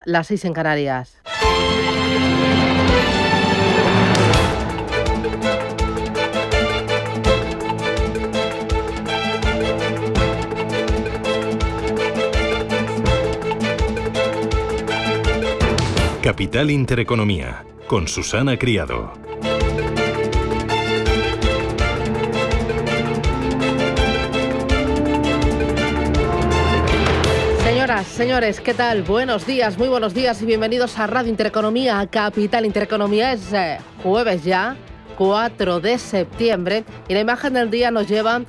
Las 6 en Canarias. Capital Intereconomía, con Susana Criado. Señoras, señores, ¿qué tal? Buenos días, muy buenos días y bienvenidos a Radio Intereconomía, a Capital Intereconomía. Es jueves ya, 4 de septiembre, y la imagen del día nos lleva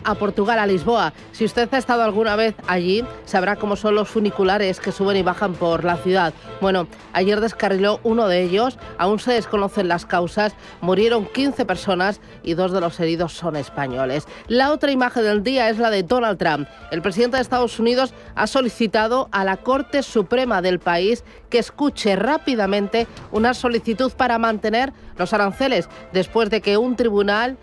a Portugal, a Lisboa. Si usted ha estado alguna vez allí, sabrá cómo son los funiculares que suben y bajan por la ciudad. Bueno, ayer descarriló uno de ellos, aún se desconocen las causas, murieron 15 personas y 2 de los heridos son españoles. La otra imagen del día es la de Donald Trump. El presidente de Estados Unidos ha solicitado a la Corte Suprema del país que escuche rápidamente una solicitud para mantener los aranceles, después de que un tribunal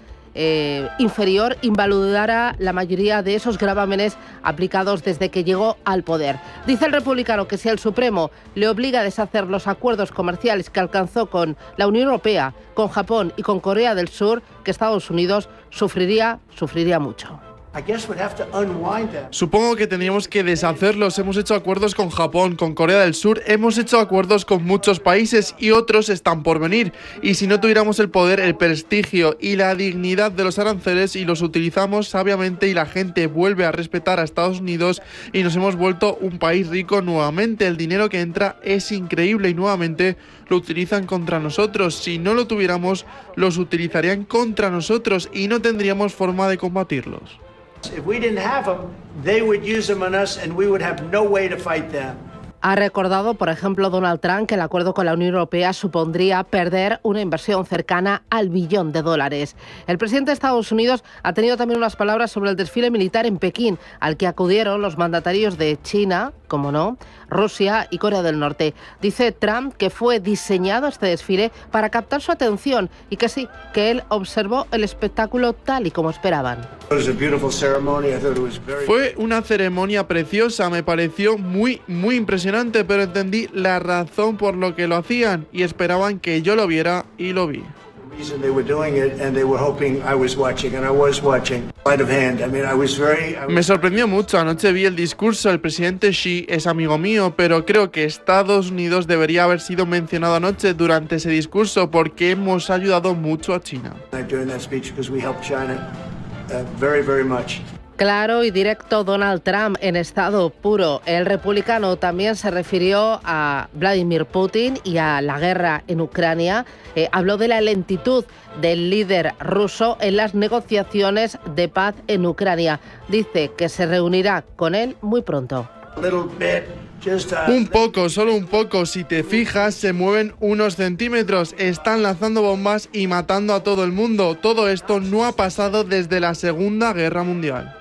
inferior invalidara la mayoría de esos gravámenes aplicados desde que llegó al poder. Dice el republicano que si el Supremo le obliga a deshacer los acuerdos comerciales que alcanzó con la Unión Europea, con Japón y con Corea del Sur, que Estados Unidos sufriría mucho. Supongo que tendríamos que deshacerlos. Hemos hecho acuerdos con Japón, con Corea del Sur, hemos hecho acuerdos con muchos países y otros están por venir. Y si no tuviéramos el poder, el prestigio y la dignidad de los aranceles y los utilizamos sabiamente y la gente vuelve a respetar a Estados Unidos y nos hemos vuelto un país rico nuevamente, el dinero que entra es increíble y nuevamente lo utilizan contra nosotros. Si no lo tuviéramos, los utilizarían contra nosotros y no tendríamos forma de combatirlos. If we didn't have them, they would use them on us and we would have no way to fight them. Ha recordado, por ejemplo, Donald Trump, que el acuerdo con la Unión Europea supondría perder una inversión cercana al $1 billón. El presidente de Estados Unidos ha tenido también unas palabras sobre el desfile militar en Pekín, al que acudieron los mandatarios de China, como no, Rusia y Corea del Norte. Dice Trump que fue diseñado este desfile para captar su atención y que sí, que él observó el espectáculo tal y como esperaban. Fue una ceremonia preciosa, me pareció muy impresionante, pero entendí la razón por lo que lo hacían y esperaban que yo lo viera y lo vi. Me sorprendió mucho. Anoche vi el discurso. El presidente Xi es amigo mío, pero creo que Estados Unidos debería haber sido mencionado anoche durante ese discurso porque hemos ayudado mucho a China. Claro y directo Donald Trump en estado puro. El republicano también se refirió a Vladimir Putin y a la guerra en Ucrania. Habló de la lentitud del líder ruso en las negociaciones de paz en Ucrania. Dice que se reunirá con él muy pronto. Un poco, solo un poco. Si te fijas, se mueven unos centímetros. Están lanzando bombas y matando a todo el mundo. Todo esto no ha pasado desde la Segunda Guerra Mundial.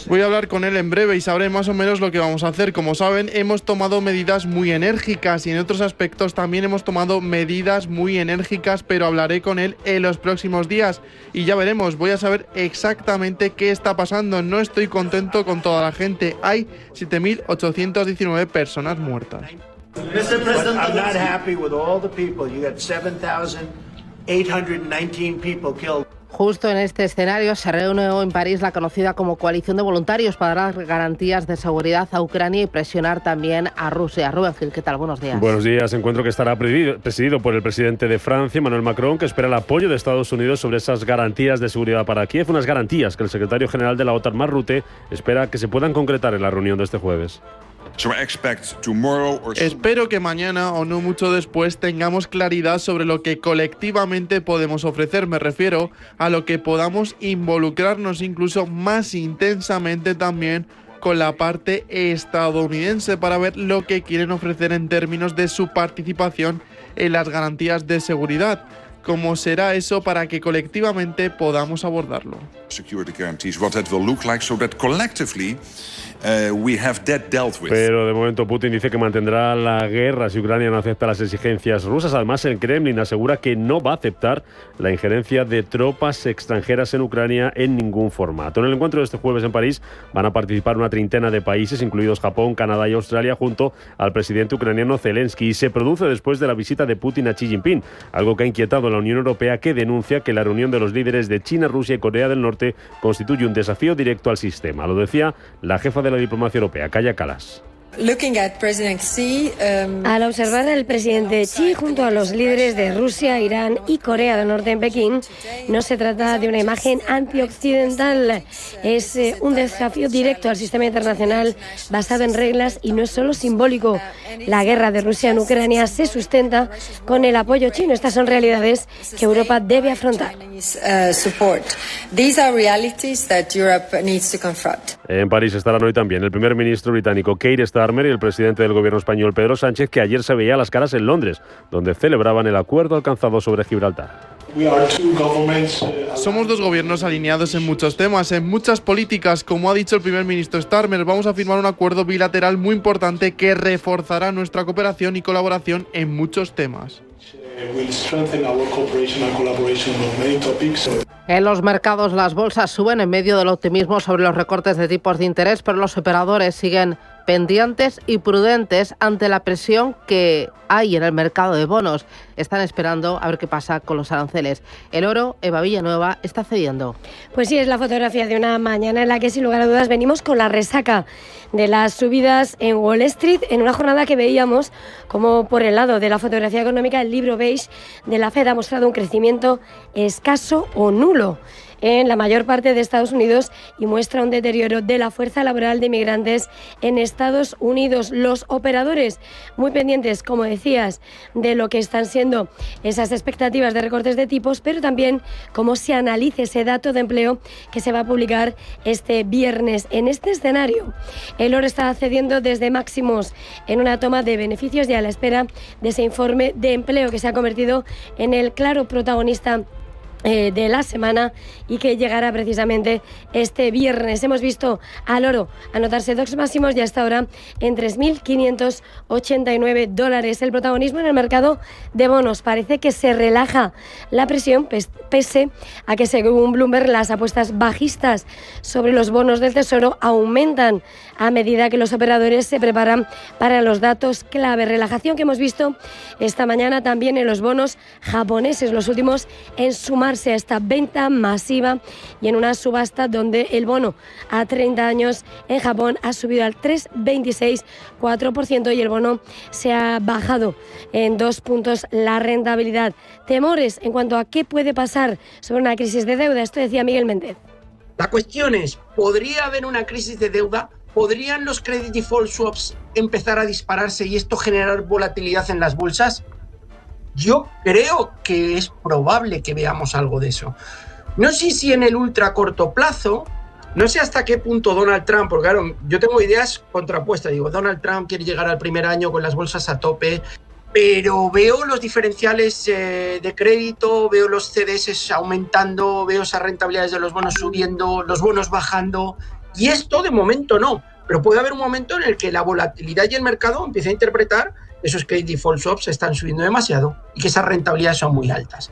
Voy a hablar con él en breve y sabré más o menos lo que vamos a hacer. Como saben, hemos tomado medidas muy enérgicas y en otros aspectos también hemos tomado medidas muy enérgicas, pero hablaré con él en los próximos días y ya veremos. Voy a saber exactamente qué está pasando. No estoy contento con toda la gente. Hay 7.819 personas muertas. I'm not happy with all the people. You got 7,819 people killed. Justo en este escenario se reunió en París la conocida como Coalición de Voluntarios para dar garantías de seguridad a Ucrania y presionar también a Rusia. Rubén Gil, ¿qué tal? Buenos días. Buenos días. Encuentro que estará presidido por el presidente de Francia, Emmanuel Macron, que espera el apoyo de Estados Unidos sobre esas garantías de seguridad para Kiev. Unas garantías que el secretario general de la OTAN, Mark Rutte, espera que se puedan concretar en la reunión de este jueves. Espero que mañana o no mucho después tengamos claridad sobre lo que colectivamente podemos ofrecer. Me refiero a lo que podamos involucrarnos incluso más intensamente también con la parte estadounidense para ver lo que quieren ofrecer en términos de su participación en las garantías de seguridad. ¿Cómo será eso para que colectivamente podamos abordarlo? Pero de momento Putin dice que mantendrá la guerra si Ucrania no acepta las exigencias rusas. Además, el Kremlin asegura que no va a aceptar la injerencia de tropas extranjeras en Ucrania en ningún formato. En el encuentro de este jueves en París van a participar una treintena de países, incluidos Japón, Canadá y Australia, junto al presidente ucraniano Zelensky. Y se produce después de la visita de Putin a Xi Jinping, algo que ha inquietado a la Unión Europea, que denuncia que la reunión de los líderes de China, Rusia y Corea del Norte constituye un desafío directo al sistema. Lo decía la jefa de la diplomacia europea, Kaja Kallas. Al observar al presidente Xi junto a los líderes de Rusia, Irán y Corea del Norte en Pekín, no se trata de una imagen antioccidental, es un desafío directo al sistema internacional basado en reglas y no es solo simbólico. La guerra de Rusia en Ucrania se sustenta con el apoyo chino. Estas son realidades que Europa debe afrontar. En París estarán hoy también el primer ministro británico Keir Starmer y el presidente del gobierno español Pedro Sánchez, que ayer se veía las caras en Londres, donde celebraban el acuerdo alcanzado sobre Gibraltar. Somos dos gobiernos alineados en muchos temas, en muchas políticas. Como ha dicho el primer ministro Starmer, vamos a firmar un acuerdo bilateral muy importante que reforzará nuestra cooperación y colaboración en muchos temas. En los mercados las bolsas suben en medio del optimismo sobre los recortes de tipos de interés, pero los operadores siguen pendientes y prudentes ante la presión que hay en el mercado de bonos. Están esperando a ver qué pasa con los aranceles. El oro, Eva Villanueva, está cediendo. Pues sí, es la fotografía de una mañana en la que sin lugar a dudas venimos con la resaca de las subidas en Wall Street, en una jornada que veíamos como por el lado de la fotografía económica el libro beige de la Fed ha mostrado un crecimiento escaso o nulo en la mayor parte de Estados Unidos y muestra un deterioro de la fuerza laboral de inmigrantes en Estados Unidos. Los operadores muy pendientes, como decías, de lo que están siendo esas expectativas de recortes de tipos, pero también cómo se analice ese dato de empleo que se va a publicar este viernes. En este escenario, el oro está cediendo desde máximos en una toma de beneficios y a la espera de ese informe de empleo que se ha convertido en el claro protagonista de la semana y que llegará precisamente este viernes. Hemos visto al oro anotarse dos máximos y hasta ahora en $3.589. El protagonismo en el mercado de bonos parece que se relaja la presión pese a que, según Bloomberg, las apuestas bajistas sobre los bonos del Tesoro aumentan a medida que los operadores se preparan para los datos clave. Relajación que hemos visto esta mañana también en los bonos japoneses, los últimos en sumarse a esta venta masiva y en una subasta donde el bono a 30 años en Japón ha subido al 3,26,4% y el bono se ha bajado en 2 puntos la rentabilidad. Temores en cuanto a qué puede pasar sobre una crisis de deuda. Esto decía Miguel Méndez. La cuestión es, ¿podría haber una crisis de deuda? ¿Podrían los credit default swaps empezar a dispararse y esto generar volatilidad en las bolsas? Yo creo que es probable que veamos algo de eso. No sé si en el ultra corto plazo, no sé hasta qué punto Donald Trump, porque claro, yo tengo ideas contrapuestas. Digo, Donald Trump quiere llegar al primer año con las bolsas a tope, pero veo los diferenciales de crédito, veo los CDS aumentando, veo esas rentabilidades de los bonos subiendo, los bonos bajando, y esto de momento no. Pero puede haber un momento en el que la volatilidad y el mercado empiece a interpretar esos credit default swaps están subiendo demasiado y que esas rentabilidades son muy altas.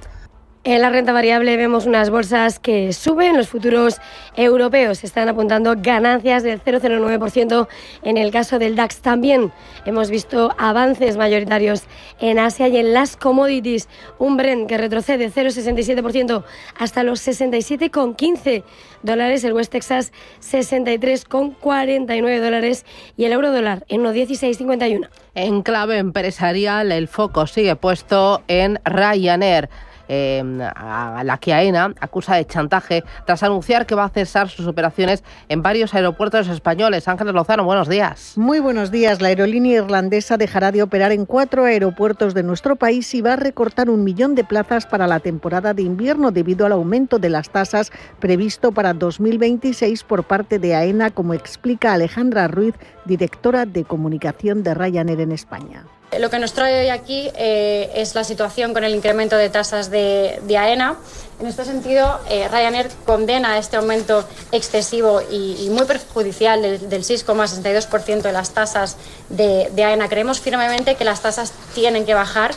En la renta variable vemos unas bolsas que suben. Los futuros europeos están apuntando ganancias del 0,09%. En el caso del DAX también hemos visto avances mayoritarios en Asia y en las commodities. Un Brent que retrocede 0,67% hasta los $67,15. El West Texas $63,49 y el euro dólar en 1,1651. En clave empresarial, el foco sigue puesto en Ryanair. A la que AENA acusa de chantaje tras anunciar que va a cesar sus operaciones en varios aeropuertos españoles. Ángeles Lozano, buenos días. Muy buenos días. La aerolínea irlandesa dejará de operar en 4 aeropuertos de nuestro país y va a recortar 1 millón de plazas para la temporada de invierno debido al aumento de las tasas previsto para 2026 por parte de AENA, como explica Alejandra Ruiz, directora de comunicación de Ryanair en España. Lo que nos trae hoy aquí es la situación con el incremento de tasas de AENA. En este sentido, Ryanair condena este aumento excesivo y muy perjudicial del 6,62% de las tasas de AENA. Creemos firmemente que las tasas tienen que bajar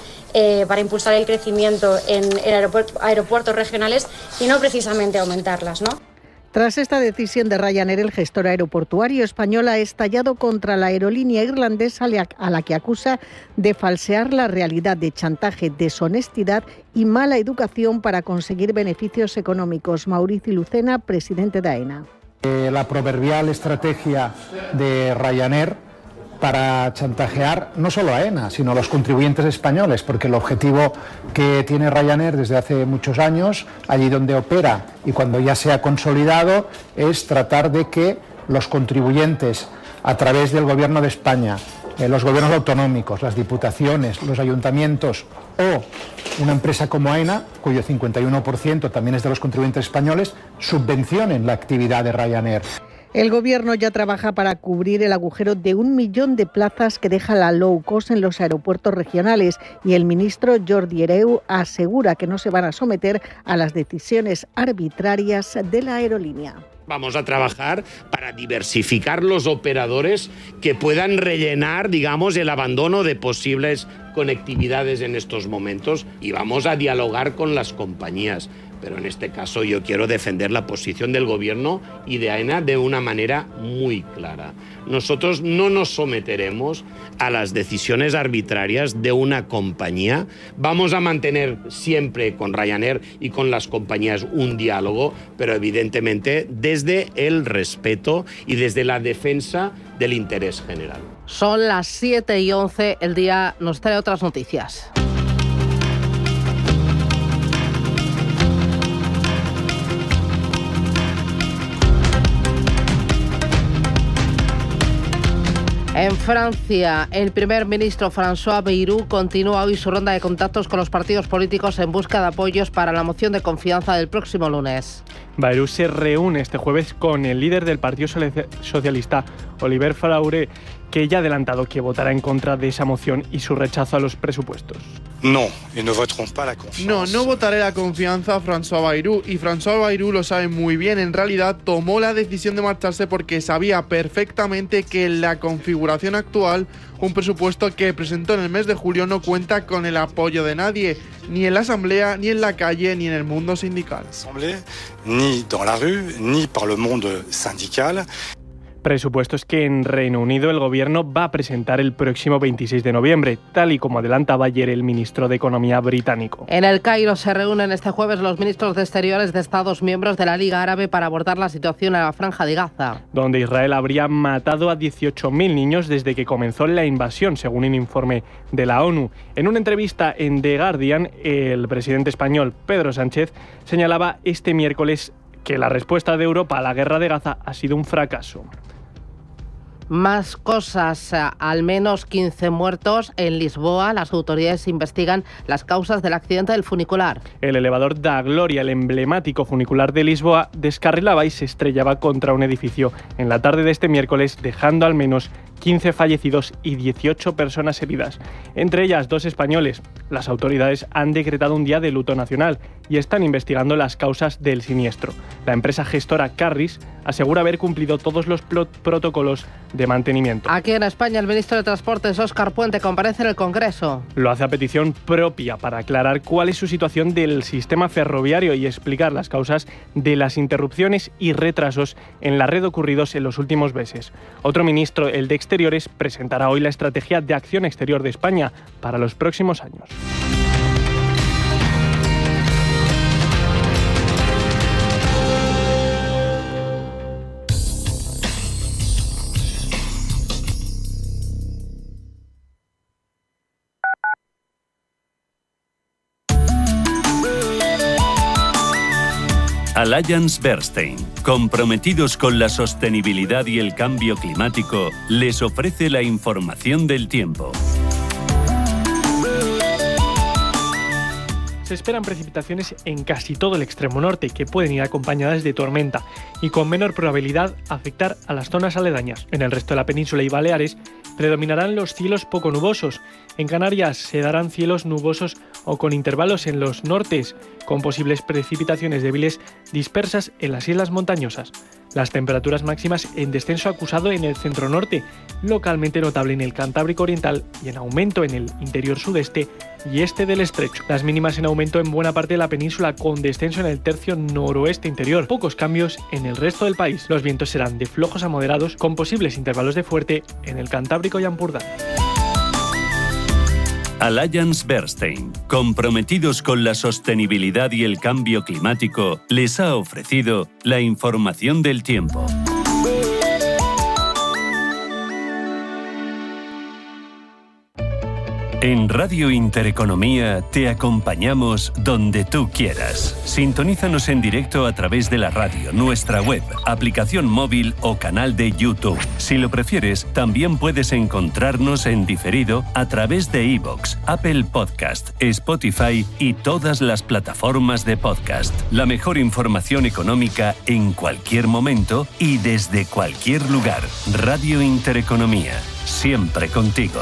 para impulsar el crecimiento en aeropuertos regionales y no precisamente aumentarlas, ¿no? Tras esta decisión de Ryanair, el gestor aeroportuario español ha estallado contra la aerolínea irlandesa a la que acusa de falsear la realidad, de chantaje, deshonestidad y mala educación para conseguir beneficios económicos. Mauricio Lucena, presidente de AENA. La proverbial estrategia de Ryanair para chantajear no solo a AENA, sino a los contribuyentes españoles, porque el objetivo que tiene Ryanair desde hace muchos años, allí donde opera y cuando ya se ha consolidado, es tratar de que los contribuyentes, a través del Gobierno de España, los gobiernos autonómicos, las diputaciones, los ayuntamientos o una empresa como AENA, cuyo 51% también es de los contribuyentes españoles, subvencionen la actividad de Ryanair. El Gobierno ya trabaja para cubrir el agujero de 1 millón de plazas que deja la low cost en los aeropuertos regionales y el ministro Jordi Hereu asegura que no se van a someter a las decisiones arbitrarias de la aerolínea. Vamos a trabajar para diversificar los operadores que puedan rellenar, digamos, el abandono de posibles conectividades en estos momentos y vamos a dialogar con las compañías. Pero en este caso yo quiero defender la posición del Gobierno y de AENA de una manera muy clara. Nosotros no nos someteremos a las decisiones arbitrarias de una compañía. Vamos a mantener siempre con Ryanair y con las compañías un diálogo, pero evidentemente desde el respeto y desde la defensa del interés general. Son las 7:11, el día nos trae otras noticias. En Francia, el primer ministro François Bayrou continúa hoy su ronda de contactos con los partidos políticos en busca de apoyos para la moción de confianza del próximo lunes. Bayrou se reúne este jueves con el líder del Partido Socialista, Olivier Faure, que ya ha adelantado que votará en contra de esa moción y su rechazo a los presupuestos. No votaré la confianza a François Bayrou, y François Bayrou lo sabe muy bien. En realidad tomó la decisión de marcharse porque sabía perfectamente que en la configuración actual un presupuesto que presentó en el mes de julio no cuenta con el apoyo de nadie, ni en la Asamblea, ni en la calle, ni en el mundo sindical. Ni dans la rue, ni par le monde syndical. Presupuestos que en Reino Unido el Gobierno va a presentar el próximo 26 de noviembre, tal y como adelantaba ayer el ministro de Economía británico. En El Cairo se reúnen este jueves los ministros de Exteriores de Estados miembros de la Liga Árabe para abordar la situación en la Franja de Gaza, donde Israel habría matado a 18.000 niños desde que comenzó la invasión, según un informe de la ONU. En una entrevista en The Guardian, el presidente español Pedro Sánchez señalaba este miércoles que la respuesta de Europa a la guerra de Gaza ha sido un fracaso. Más cosas, al menos 15 muertos en Lisboa. Las autoridades investigan las causas del accidente del funicular. El elevador da Gloria, el emblemático funicular de Lisboa, descarrilaba y se estrellaba contra un edificio en la tarde de este miércoles, dejando al menos 15 fallecidos y 18 personas heridas, entre ellas 2 españoles. Las autoridades han decretado un día de luto nacional y están investigando las causas del siniestro. La empresa gestora Carris asegura haber cumplido todos los protocolos de mantenimiento. Aquí en España, el ministro de Transportes, Óscar Puente, comparece en el Congreso. Lo hace a petición propia para aclarar cuál es su situación del sistema ferroviario y explicar las causas de las interrupciones y retrasos en la red ocurridos en los últimos meses. Otro ministro, el de Exteriores, presentará hoy la estrategia de acción exterior de España para los próximos años. Allianz Bernstein, comprometidos con la sostenibilidad y el cambio climático, les ofrece la información del tiempo. Se esperan precipitaciones en casi todo el extremo norte, que pueden ir acompañadas de tormenta y con menor probabilidad afectar a las zonas aledañas. En el resto de la península y Baleares predominarán los cielos poco nubosos. En Canarias se darán cielos nubosos o con intervalos en los nortes, con posibles precipitaciones débiles dispersas en las islas montañosas. Las temperaturas máximas en descenso acusado en el centro norte, localmente notable en el Cantábrico Oriental y en aumento en el interior sudeste y este del estrecho. Las mínimas en aumento en buena parte de la península, con descenso en el tercio noroeste interior. Pocos cambios en el resto del país. Los vientos serán de flojos a moderados, con posibles intervalos de fuerte en el Cantábrico y Ampurdán. Allianz Bernstein, comprometidos con la sostenibilidad y el cambio climático, les ha ofrecido la información del tiempo. En Radio Intereconomía te acompañamos donde tú quieras. Sintonízanos en directo a través de la radio, nuestra web, aplicación móvil o canal de YouTube. Si lo prefieres, también puedes encontrarnos en diferido a través de iVoox, Apple Podcast, Spotify y todas las plataformas de podcast. La mejor información económica en cualquier momento y desde cualquier lugar. Radio Intereconomía, siempre contigo.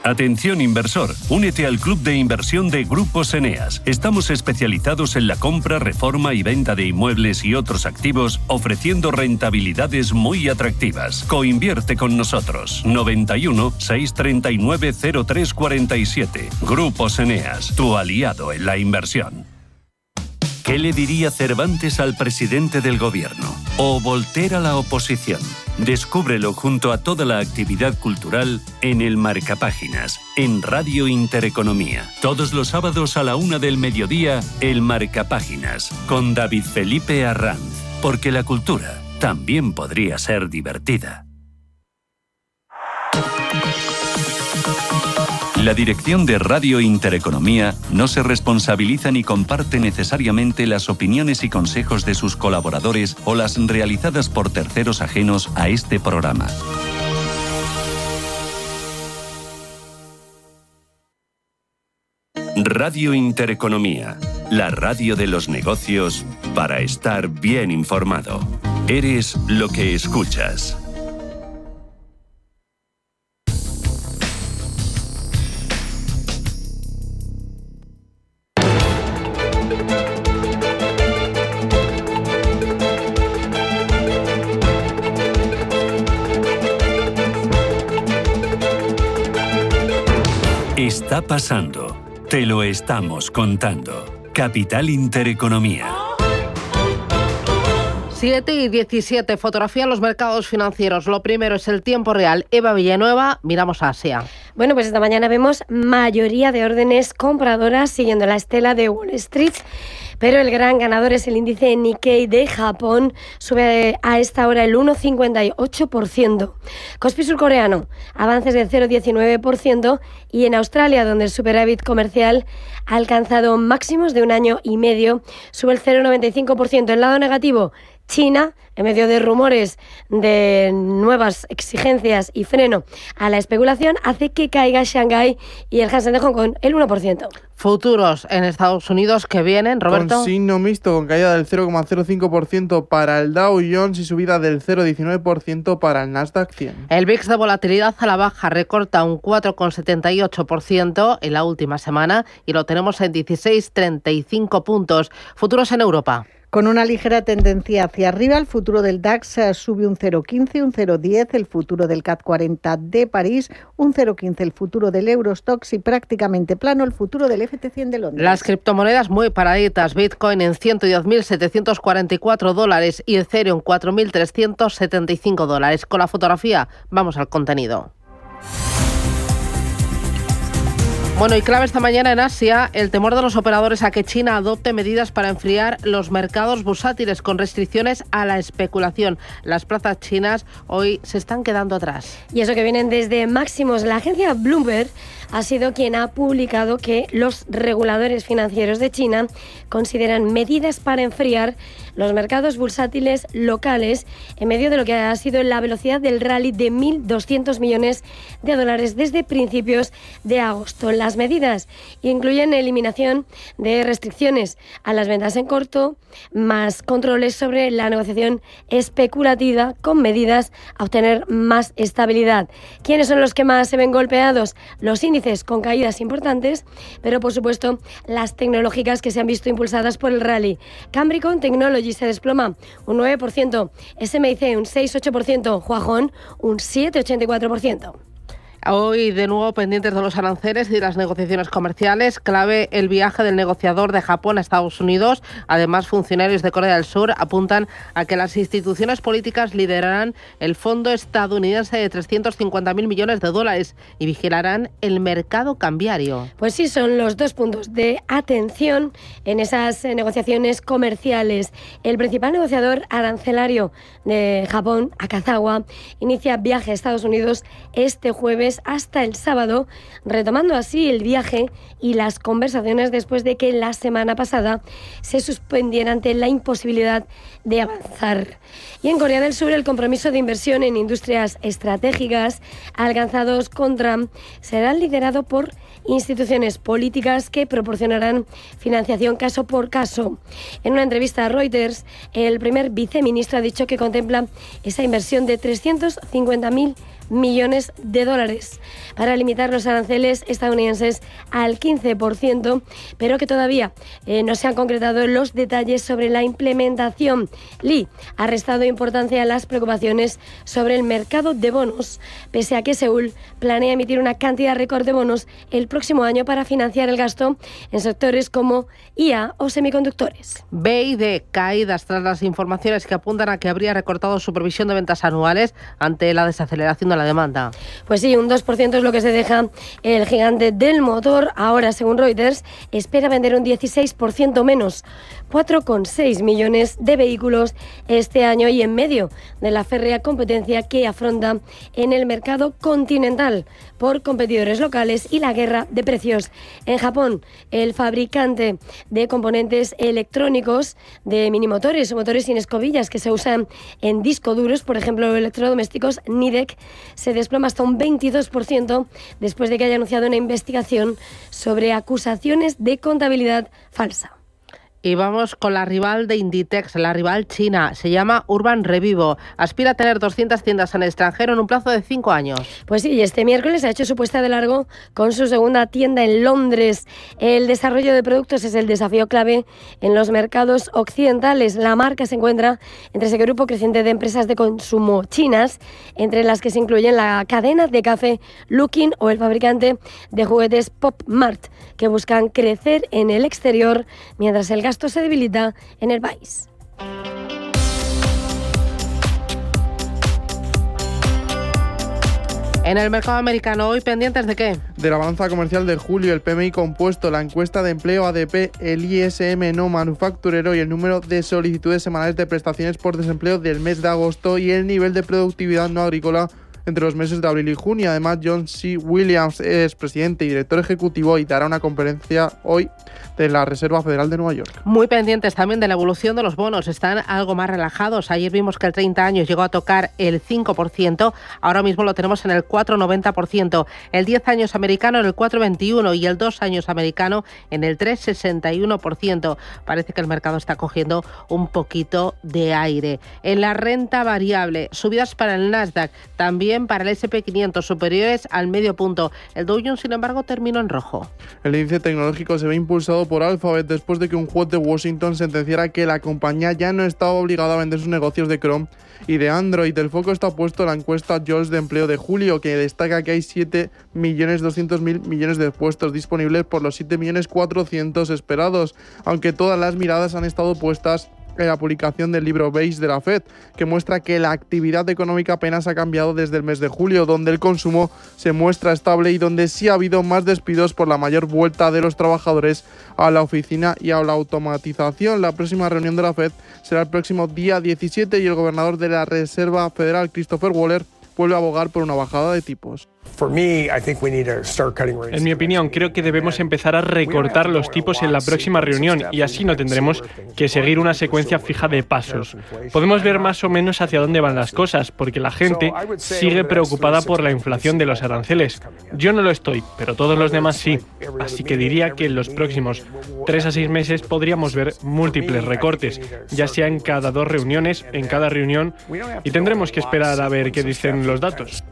Atención inversor, únete al club de inversión de Grupos Eneas. Estamos especializados en la compra, reforma y venta de inmuebles y otros activos, ofreciendo rentabilidades muy atractivas. Coinvierte con nosotros. 91 639 0347. Grupos Eneas, tu aliado en la inversión. ¿Qué le diría Cervantes al presidente del gobierno? ¿O Voltaire a la oposición? Descúbrelo junto a toda la actividad cultural en el Marcapáginas, en Radio Intereconomía. Todos los sábados a la 1 del mediodía, el Marcapáginas, con David Felipe Arranz. Porque la cultura también podría ser divertida. La dirección de Radio Intereconomía no se responsabiliza ni comparte necesariamente las opiniones y consejos de sus colaboradores o las realizadas por terceros ajenos a este programa. Radio Intereconomía, la radio de los negocios para estar bien informado. Eres lo que escuchas. Está pasando. Te lo estamos contando. Capital Intereconomía. 7:17, fotografía en los mercados financieros. Lo primero es el tiempo real. Eva Villanueva, miramos a Asia. Bueno, pues esta mañana vemos mayoría de órdenes compradoras siguiendo la estela de Wall Street. Pero el gran ganador es el índice Nikkei de Japón, sube a esta hora el 1,58%. Kospi surcoreano, avances del 0,19%, y en Australia, donde el superávit comercial ha alcanzado máximos de un año y medio, sube el 0,95%. El lado negativo, China, en medio de rumores de nuevas exigencias y freno a la especulación, hace que caiga Shanghái y el Hansen de Hong Kong el 1%. Futuros en Estados Unidos que vienen, Roberto. Con signo mixto, con caída del 0,05% para el Dow Jones y subida del 0,19% para el Nasdaq 100. El VIX de volatilidad a la baja recorta un 4,78% en la última semana y lo tenemos en 16,35 puntos. Futuros en Europa. Con una ligera tendencia hacia arriba, el futuro del DAX sube un 0,15, un 0,10, el futuro del CAC 40 de París, un 0,15 el futuro del Eurostoxx y prácticamente plano el futuro del FT100 de Londres. Las criptomonedas muy paraditas, Bitcoin en $110.744 y Ethereum $4.375. Con la fotografía vamos al contenido. Bueno, y clave esta mañana en Asia, el temor de los operadores a que China adopte medidas para enfriar los mercados bursátiles con restricciones a la especulación. Las plazas chinas hoy se están quedando atrás. Y eso que vienen desde máximos. La agencia Bloomberg ha sido quien ha publicado que los reguladores financieros de China consideran medidas para enfriar los mercados bursátiles locales en medio de lo que ha sido la velocidad del rally de 1.200 millones de dólares desde principios de agosto. Las medidas incluyen eliminación de restricciones a las ventas en corto, más controles sobre la negociación especulativa con medidas a obtener más estabilidad. ¿Quiénes son los que más se ven golpeados? Los índices con caídas importantes, pero por supuesto las tecnológicas que se han visto impulsadas por el rally. Cambricon Technology se desploma un 9%, SMIC un 6,8%, Huajón un 7,84%. Hoy de nuevo pendientes de los aranceles y de las negociaciones comerciales. Clave el viaje del negociador de Japón a Estados Unidos. Además, funcionarios de Corea del Sur apuntan a que las instituciones políticas liderarán el fondo estadounidense de 350.000 millones de dólares y vigilarán el mercado cambiario. Pues sí, son los dos puntos de atención en esas negociaciones comerciales. El principal negociador arancelario de Japón, Akazawa, inicia viaje a Estados Unidos este jueves hasta el sábado, retomando así el viaje y las conversaciones después de que la semana pasada se suspendieran ante la imposibilidad de avanzar. Y en Corea del Sur, el compromiso de inversión en industrias estratégicas alcanzados con Trump será liderado por instituciones políticas que proporcionarán financiación caso por caso. En una entrevista a Reuters, el primer viceministro ha dicho que contempla esa inversión de 350.000 millones de dólares para limitar los aranceles estadounidenses al 15%, pero que todavía no se han concretado los detalles sobre la implementación. Lee ha restado importancia a las preocupaciones sobre el mercado de bonos, pese a que Seúl planea emitir una cantidad récord de bonos el próximo año para financiar el gasto en sectores como IA o semiconductores. BID caídas tras las informaciones que apuntan a que habría recortado su previsión de ventas anuales ante la desaceleración de la demanda. Pues sí, un 2% es lo que se deja el gigante del motor. Ahora, según Reuters, espera vender un 16% menos, 4,6 millones de vehículos este año y en medio de la férrea competencia que afronta en el mercado continental por competidores locales y la guerra de precios. En Japón, el fabricante de componentes electrónicos de minimotores o motores sin escobillas que se usan en discos duros, por ejemplo, electrodomésticos Nidec, se desploma hasta un 22% después de que haya anunciado una investigación sobre acusaciones de contabilidad falsa. Y vamos con la rival de Inditex, la rival china. Se llama Urban Revivo. Aspira a tener 200 tiendas en el extranjero en un plazo de 5 años. Pues sí, este miércoles ha hecho su puesta de largo con su segunda tienda en Londres. El desarrollo de productos es el desafío clave en los mercados occidentales. La marca se encuentra entre ese grupo creciente de empresas de consumo chinas, entre las que se incluyen la cadena de café Luckin o el fabricante de juguetes Pop Mart, que buscan crecer en el exterior mientras el gasto se debilita en el país. En el mercado americano hoy, ¿pendientes de qué? De la balanza comercial de julio, el PMI compuesto, la encuesta de empleo ADP, el ISM no manufacturero y el número de solicitudes semanales de prestaciones por desempleo del mes de agosto y el nivel de productividad no agrícola entre los meses de abril y junio. Además, John C. Williams es presidente y director ejecutivo y dará una conferencia hoy de la Reserva Federal de Nueva York. Muy pendientes también de la evolución de los bonos. Están algo más relajados. Ayer vimos que el 30 años llegó a tocar el 5%. Ahora mismo lo tenemos en el 4,90%. El 10 años americano en el 4,21% y el 2 años americano en el 3,61%. Parece que el mercado está cogiendo un poquito de aire. En la renta variable, subidas para el Nasdaq, también para el S&P 500, superiores al medio punto. El Dow Jones, sin embargo, terminó en rojo. El índice tecnológico se ve impulsado por Alphabet después de que un juez de Washington sentenciara que la compañía ya no estaba obligada a vender sus negocios de Chrome y de Android. El foco está puesto en la encuesta JOLTS de empleo de julio, que destaca que hay 7.200.000 millones de puestos disponibles por los 7.400.000 esperados, aunque todas las miradas han estado puestas en la publicación del libro Beige de la Fed, que muestra que la actividad económica apenas ha cambiado desde el mes de julio, donde el consumo se muestra estable y donde sí ha habido más despidos por la mayor vuelta de los trabajadores a la oficina y a la automatización. La próxima reunión de la Fed será el próximo día 17 y el gobernador de la Reserva Federal, Christopher Waller, vuelve a abogar por una bajada de tipos. En mi opinión, creo que debemos empezar a recortar los tipos en la próxima reunión y así no tendremos que seguir una secuencia fija de pasos. Podemos ver más o menos hacia dónde van las cosas, porque la gente sigue preocupada por la inflación de los aranceles. Yo no lo estoy, pero todos los demás sí. Así que diría que en los próximos 3 a 6 meses podríamos ver múltiples recortes, ya sea en cada 2 reuniones, en cada reunión, y tendremos que esperar a ver qué dicen los datos.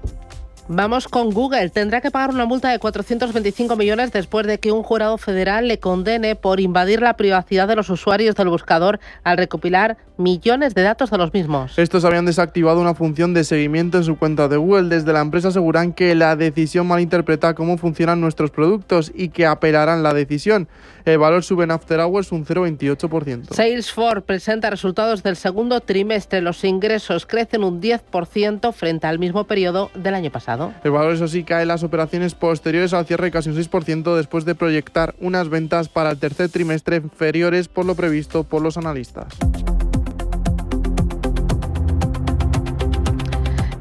Vamos con Google. Tendrá que pagar una multa de 425 millones después de que un jurado federal le condene por invadir la privacidad de los usuarios del buscador al recopilar millones de datos de los mismos. Estos habían desactivado una función de seguimiento en su cuenta de Google. Desde la empresa aseguran que la decisión malinterpreta cómo funcionan nuestros productos y que apelarán la decisión. El valor sube en After Hours un 0,28%. Salesforce presenta resultados del segundo trimestre. Los ingresos crecen un 10% frente al mismo periodo del año pasado. El valor, eso sí, cae en las operaciones posteriores al cierre casi un 6% después de proyectar unas ventas para el tercer trimestre inferiores por lo previsto por los analistas.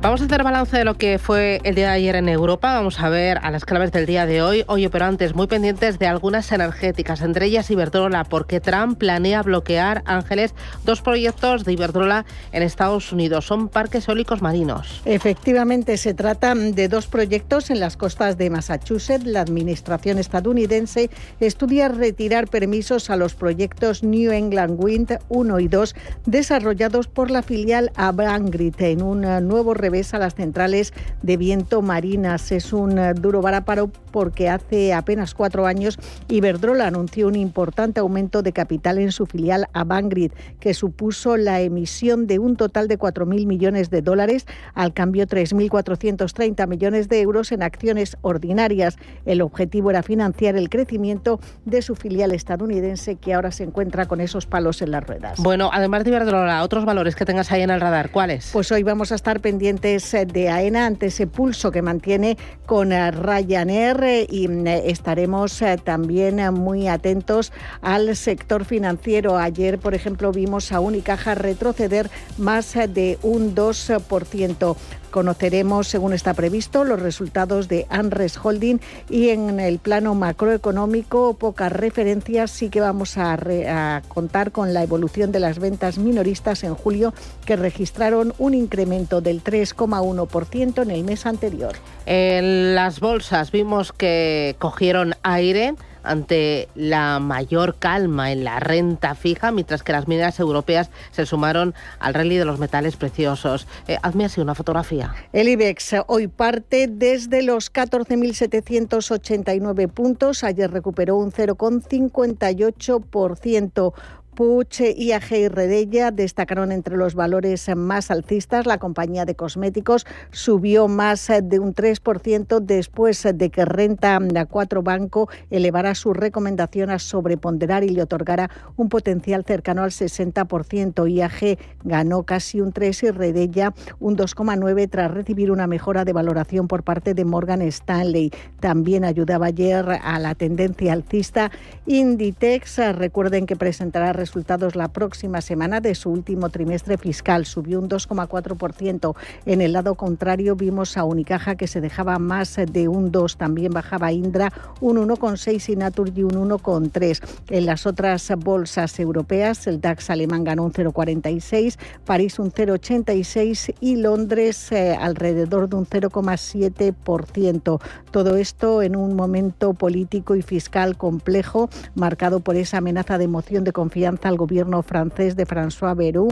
Vamos a hacer balance de lo que fue el día de ayer en Europa. Vamos a ver a las claves del día de hoy. Oye, pero antes, muy pendientes de algunas energéticas, entre ellas Iberdrola, porque Trump planea bloquear, Ángeles, 2 proyectos de Iberdrola en Estados Unidos. Son parques eólicos marinos. Efectivamente, se trata de 2 proyectos en las costas de Massachusetts. La administración estadounidense estudia retirar permisos a los proyectos New England Wind 1 y 2, desarrollados por la filial Avangrid, en un nuevo revés a las centrales de viento marinas. Es un duro varapalo porque hace apenas 4 años Iberdrola anunció un importante aumento de capital en su filial Avangrid, que supuso la emisión de un total de 4.000 millones de dólares, al cambio 3.430 millones de euros en acciones ordinarias. El objetivo era financiar el crecimiento de su filial estadounidense, que ahora se encuentra con esos palos en las ruedas. Bueno, además de Iberdrola, otros valores que tengas ahí en el radar, ¿cuáles? Pues hoy vamos a estar pendientes de AENA ante ese pulso que mantiene con Ryanair y estaremos también muy atentos al sector financiero. Ayer, por ejemplo, vimos a Unicaja retroceder más de un 2%. Conoceremos, según está previsto, los resultados de AmRest Holding y en el plano macroeconómico, pocas referencias. Sí que vamos a contar con la evolución de las ventas minoristas en julio, que registraron un incremento del 3,1% en el mes anterior. En las bolsas vimos que cogieron aire ante la mayor calma en la renta fija, mientras que las mineras europeas se sumaron al rally de los metales preciosos. Hazme así una fotografía. El IBEX hoy parte desde los 14.789 puntos. Ayer recuperó un 0,58%. Puig, IAG y Redella destacaron entre los valores más alcistas. La compañía de cosméticos subió más de un 3% después de que Renta 4 Banco elevara su recomendación a sobreponderar y le otorgara un potencial cercano al 60%. IAG ganó casi un 3% y Redella un 2,9% tras recibir una mejora de valoración por parte de Morgan Stanley. También ayudaba ayer a la tendencia alcista Inditex. Recuerden que presentará resultados la próxima semana de su último trimestre fiscal. Subió un 2,4%. En el lado contrario vimos a Unicaja, que se dejaba más de un 2%. También bajaba Indra un 1,6% y Naturgy un 1,3%. En las otras bolsas europeas, el DAX alemán ganó un 0,46%, París un 0,86% y Londres alrededor de un 0,7%. Todo esto en un momento político y fiscal complejo, marcado por esa amenaza de moción de confianza al gobierno francés de François Bayrou,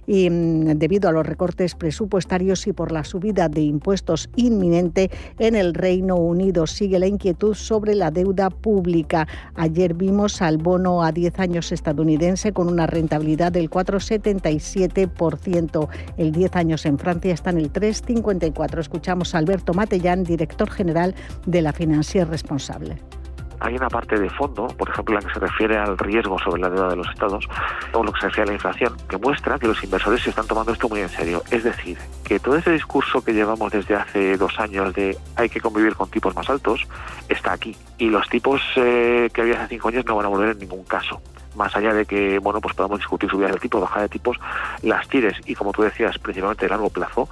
y debido a los recortes presupuestarios y por la subida de impuestos inminente en el Reino Unido. Sigue la inquietud sobre la deuda pública. Ayer vimos al bono a 10 años estadounidense con una rentabilidad del 4,77%. El 10 años en Francia está en el 3,54%. Escuchamos a Alberto Matellán, director general de la Financière Responsable. Hay una parte de fondo, por ejemplo, la que se refiere al riesgo sobre la deuda de los estados, o lo que se refiere a la inflación, que muestra que los inversores se están tomando esto muy en serio. Es decir, que todo ese discurso que llevamos desde hace 2 años de hay que convivir con tipos más altos, está aquí. Y los tipos que había hace 5 años no van a volver en ningún caso. más allá de que, bueno, pues podamos discutir subidas de tipo, bajada de tipos, las tires, y como tú decías, principalmente de largo plazo,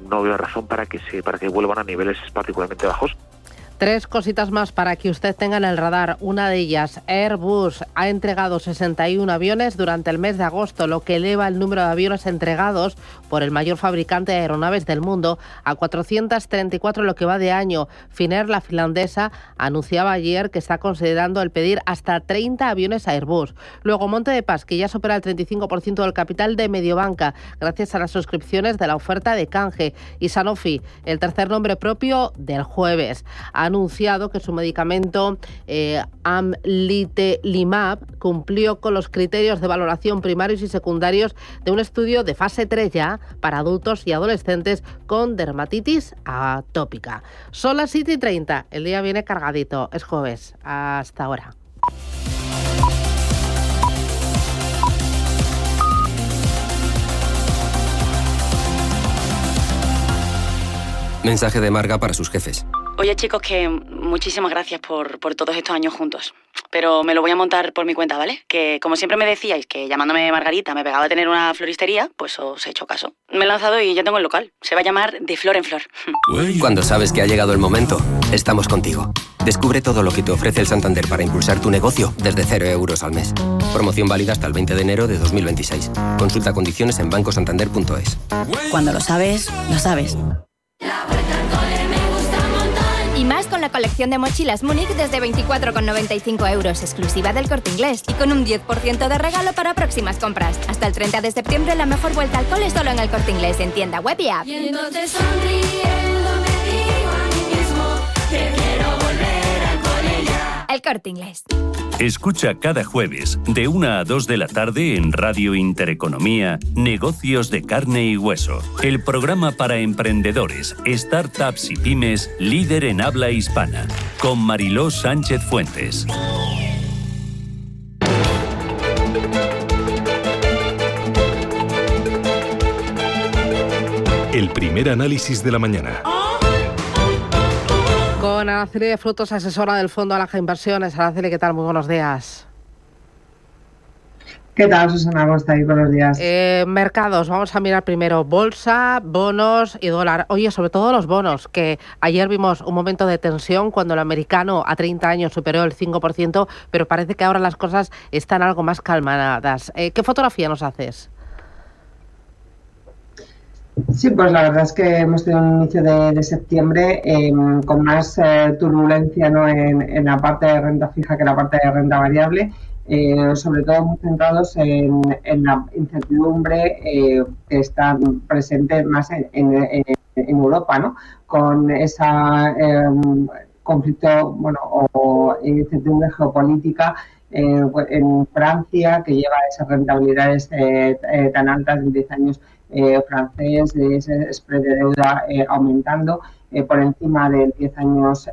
no veo razón para que vuelvan a niveles particularmente bajos. 3 cositas más para que usted tenga en el radar. Una de ellas, Airbus ha entregado 61 aviones durante el mes de agosto, lo que eleva el número de aviones entregados por el mayor fabricante de aeronaves del mundo a 434 lo que va de año. Finnair, la finlandesa, anunciaba ayer que está considerando el pedir hasta 30 aviones a Airbus. Luego, Monte de Pas, que ya supera el 35% del capital de Mediobanca, gracias a las suscripciones de la oferta de canje. Y Sanofi, el tercer nombre propio del jueves, ha anunciado que su medicamento Amlitelimab cumplió con los criterios de valoración primarios y secundarios de un estudio de fase 3 ya para adultos y adolescentes con dermatitis atópica. Son las 7:30, el día viene cargadito, es jueves. Hasta ahora. Mensaje de Marga para sus jefes. Oye, chicos, que muchísimas gracias por todos estos años juntos. Pero me lo voy a montar por mi cuenta, ¿vale? Que como siempre me decíais que llamándome Margarita me pegaba a tener una floristería, pues os he hecho caso. Me he lanzado y ya tengo el local. Se va a llamar De Flor en Flor. Cuando sabes que ha llegado el momento, estamos contigo. Descubre todo lo que te ofrece el Santander para impulsar tu negocio desde 0 euros al mes. Promoción válida hasta el 20 de enero de 2026. Consulta condiciones en bancosantander.es. Cuando lo sabes, lo sabes. Y más con la colección de mochilas Múnich desde 24,95 euros, exclusiva del Corte Inglés, y con un 10% de regalo para próximas compras. Hasta el 30 de septiembre la mejor vuelta al cole solo en el Corte Inglés, en tienda web y app. Y entonces sonriendo me digo a mí mismo que quiero volver al cole ya. El Corte Inglés. Escucha cada jueves de 1 a 2 de la tarde en Radio Intereconomía Negocios de Carne y Hueso, el programa para emprendedores, startups y pymes líder en habla hispana, con Mariló Sánchez Fuentes. El primer análisis de la mañana. Con Araceli de Frutos, asesora del Fondo Alhaja Inversiones. Araceli, ¿qué tal? Muy buenos días. ¿Qué tal, Susana? ¿Cómo estáis? Buenos días. Mercados, vamos a mirar primero bolsa, bonos y dólar. Oye, sobre todo los bonos, que ayer vimos un momento de tensión cuando el americano a 30 años superó el 5%, pero parece que ahora las cosas están algo más calmadas. ¿Qué fotografía nos haces? Sí, pues la verdad es que hemos tenido un inicio de septiembre con más turbulencia, ¿no?, en la parte de renta fija que la parte de renta variable, sobre todo muy centrados en la incertidumbre que está presente más en Europa, ¿no?, con esa conflicto, bueno, o incertidumbre geopolítica en Francia, que lleva esas rentabilidades tan altas de 10 años francés, de ese spread de deuda aumentando por encima del 10 años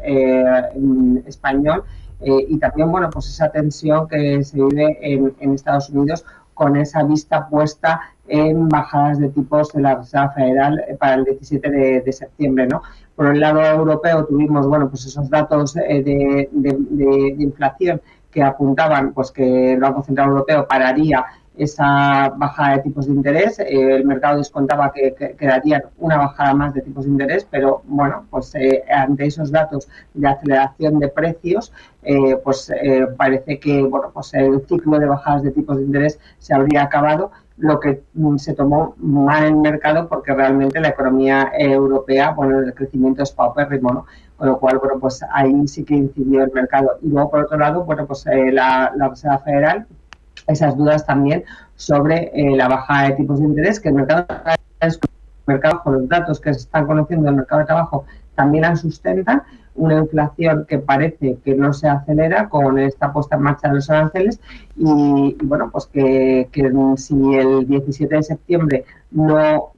español, y también, bueno, pues esa tensión que se vive en Estados Unidos con esa vista puesta en bajadas de tipos de la Reserva Federal para el 17 de septiembre, ¿no? Por el lado europeo tuvimos, bueno, pues esos datos de inflación que apuntaban, pues, que el Banco Central Europeo pararía esa bajada de tipos de interés. El mercado descontaba que darían una bajada más de tipos de interés, pero bueno, pues ante esos datos de aceleración de precios, parece que, bueno, pues el ciclo de bajadas de tipos de interés se habría acabado, lo que se tomó mal en el mercado porque realmente la economía europea, bueno, el crecimiento es paupérrimo, ¿no? Con lo cual, bueno, pues ahí sí que incidió el mercado. Y luego, por otro lado, bueno, pues la Reserva Federal, esas dudas también sobre la bajada de tipos de interés, que el mercado con los datos que se están conociendo del mercado de trabajo también la sustentan, una inflación que parece que no se acelera con esta puesta en marcha de los aranceles y bueno, pues que si el 17 de septiembre no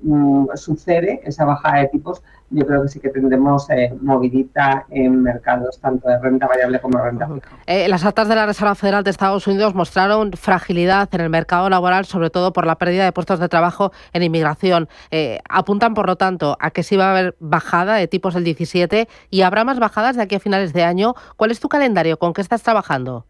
sucede esa bajada de tipos, yo creo que sí que tendremos movidita en mercados tanto de renta variable como de renta fija. Las actas de la Reserva Federal de Estados Unidos mostraron fragilidad en el mercado laboral, sobre todo por la pérdida de puestos de trabajo en inmigración. Apuntan, por lo tanto, a que sí va a haber bajada de tipos el 17 y habrá más bajadas de aquí a finales de año. ¿Cuál es tu calendario? ¿Con qué estás trabajando?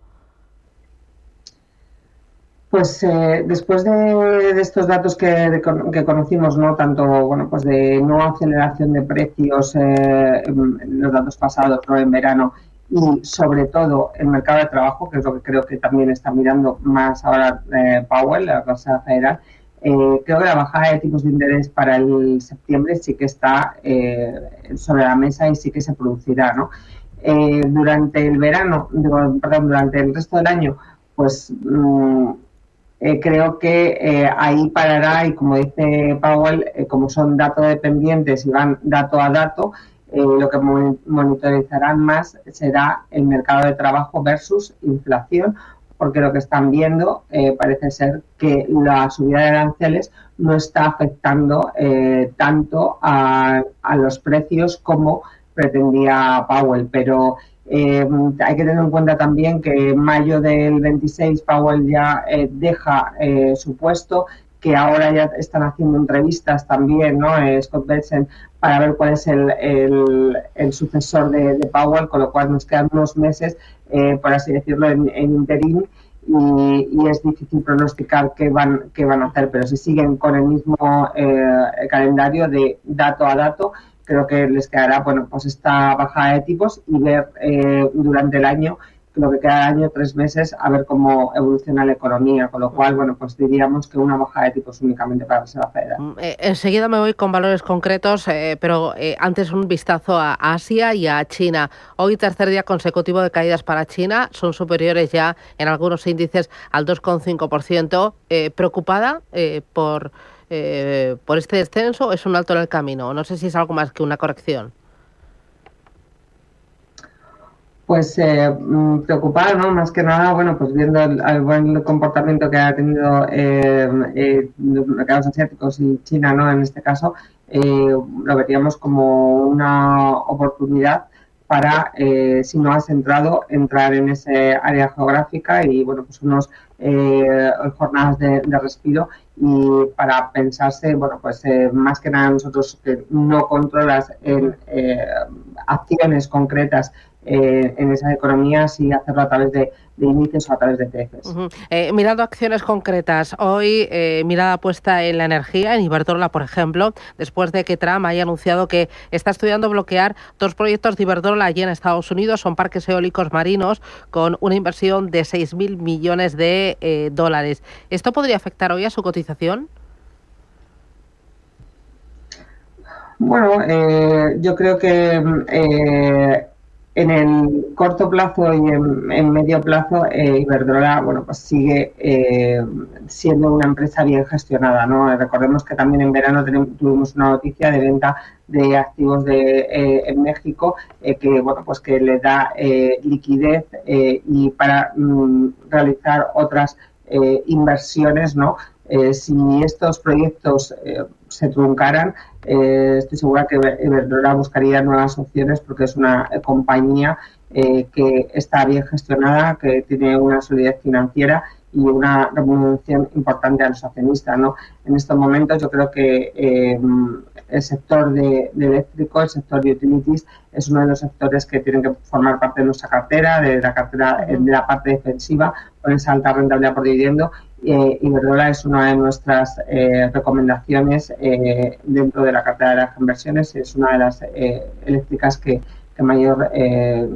Pues después de estos datos que conocimos, ¿no? Tanto pues de no aceleración de precios en los datos pasados, ¿no? En verano, y sobre todo el mercado de trabajo, que es lo que creo que también está mirando más ahora Powell, la Reserva Federal, creo que la bajada de tipos de interés para el septiembre sí que está sobre la mesa y sí que se producirá, ¿no? Durante el verano, durante el resto del año, pues creo que ahí parará, y como dice Powell, como son datos dependientes y van dato a dato, lo que monitorizarán más será el mercado de trabajo versus inflación, porque lo que están viendo parece ser que la subida de aranceles no está afectando tanto a los precios como pretendía Powell, pero hay que tener en cuenta también que en mayo del 26 Powell ya deja su puesto, que ahora ya están haciendo entrevistas también, ¿no? Scott Bessent, para ver cuál es el sucesor de Powell, con lo cual nos quedan unos meses, por así decirlo, en interín, y es difícil pronosticar qué van a hacer, pero si siguen con el mismo calendario de dato a dato, creo que les quedará, pues esta bajada de tipos y ver durante el año, lo que queda del año, 3 meses, a ver cómo evoluciona la economía, con lo cual, pues diríamos que una bajada de tipos únicamente para la Reserva Federal. Enseguida me voy con valores concretos, pero antes un vistazo a Asia y a China. Hoy, tercer día consecutivo de caídas para China, son superiores ya en algunos índices al 2,5%. ¿Preocupada por este descenso? ¿Es un alto en el camino? No sé si es algo más que una corrección. Pues preocupada, ¿no? Más que nada, pues viendo el buen comportamiento que ha tenido mercados asiáticos y China, ¿no? En este caso, lo veríamos como una oportunidad para, si no has entrado, entrar en ese área geográfica y, pues unos jornadas de respiro, y para pensarse, más que nada nosotros que no controlas acciones concretas en esas economías, y hacerlo a través de índices o a través de ETFs. Mirando acciones concretas, hoy mirada puesta en la energía, en Iberdrola, por ejemplo, después de que Trump haya anunciado que está estudiando bloquear 2 proyectos de Iberdrola allí en Estados Unidos. Son parques eólicos marinos con una inversión de 6.000 millones de dólares. ¿Esto podría afectar hoy a su cotización? Yo creo que en el corto plazo y en medio plazo, Iberdrola, pues sigue siendo una empresa bien gestionada, ¿no? Recordemos que también en verano tuvimos una noticia de venta de activos en México, que le da liquidez y para realizar otras inversiones, ¿no? Si estos proyectos se truncaran, estoy segura que Iberdrola buscaría nuevas opciones, porque es una compañía que está bien gestionada, que tiene una solidez financiera y una remuneración importante a los accionistas, ¿no? En estos momentos yo creo que el sector de eléctrico, el sector de utilities, es uno de los sectores que tienen que formar parte de nuestra cartera, de la parte defensiva, con esa alta rentabilidad por dividendo. Iberdrola es una de nuestras recomendaciones dentro de la cartera de las inversiones, es una de las eléctricas que mayor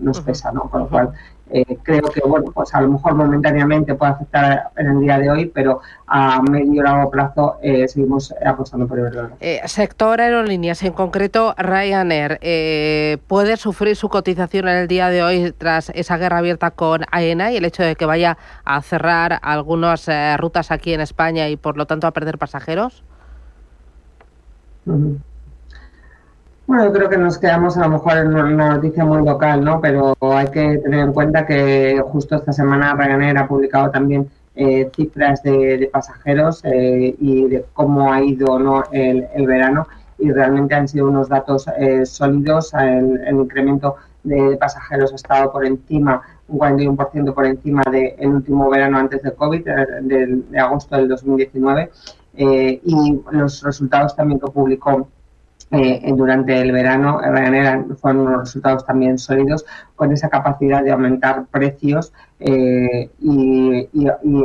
nos pesa, ¿no? Con lo cual creo que pues a lo mejor momentáneamente puede afectar en el día de hoy, pero a medio y largo plazo seguimos apostando por Iberdrola. Sector aerolíneas, en concreto Ryanair, ¿puede sufrir su cotización en el día de hoy tras esa guerra abierta con AENA y el hecho de que vaya a cerrar algunas rutas aquí en España y por lo tanto a perder pasajeros? Yo creo que nos quedamos a lo mejor en una noticia muy local, ¿no? Pero hay que tener en cuenta que justo esta semana Ryanair ha publicado también cifras de pasajeros y de cómo ha ido, ¿no? el verano, y realmente han sido unos datos sólidos. El incremento de pasajeros ha estado por encima, un 41% por encima del último verano antes de COVID, de agosto del 2019, y los resultados también que publicó durante el verano Ryanair fueron unos resultados también sólidos, con esa capacidad de aumentar precios y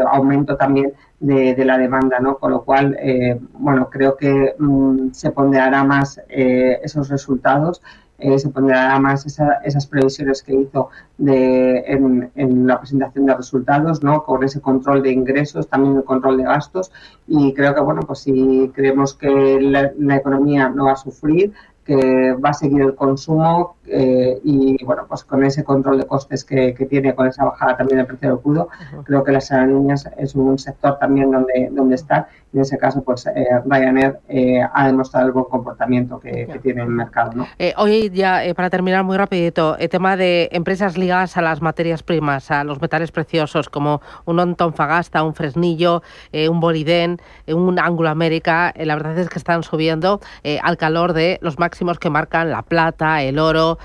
aumento también de la demanda, ¿no? Con lo cual, bueno, creo que se ponderará más esos resultados, se ponderará más esas previsiones que hizo en la presentación de resultados, ¿no? Con ese control de ingresos, también el control de gastos, y creo que, bueno, pues si creemos que la economía no va a sufrir, que va a seguir el consumo y, bueno, pues con ese control de costes que tiene, con esa bajada también del precio del crudo, creo que las aerolíneas es un sector también donde estar. En ese caso, pues Ryanair ha demostrado el buen comportamiento que tiene en el mercado, ¿no? Hoy ya, para terminar muy rapidito, el tema de empresas ligadas a las materias primas, a los metales preciosos, como un Antofagasta, un Fresnillo, un Boliden, un Anglo América, la verdad es que están subiendo al calor de los máximos que marcan la plata, el oro.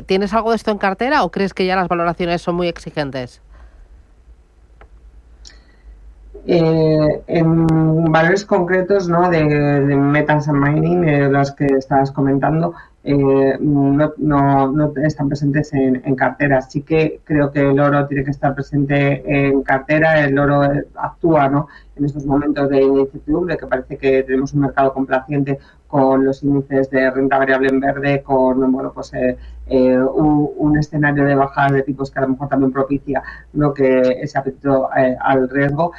¿Tienes algo de esto en cartera o crees que ya las valoraciones son muy exigentes? En valores concretos, ¿no? de Metals and Mining, los que estabas comentando, no están presentes en cartera. Sí que creo que el oro tiene que estar presente en cartera. El oro actúa, ¿no? En estos momentos de incertidumbre, que parece que tenemos un mercado complaciente con los índices de renta variable en verde, con, bueno, pues un escenario de bajada de tipos que a lo mejor también propicia, ¿no? Que ese apetito al riesgo.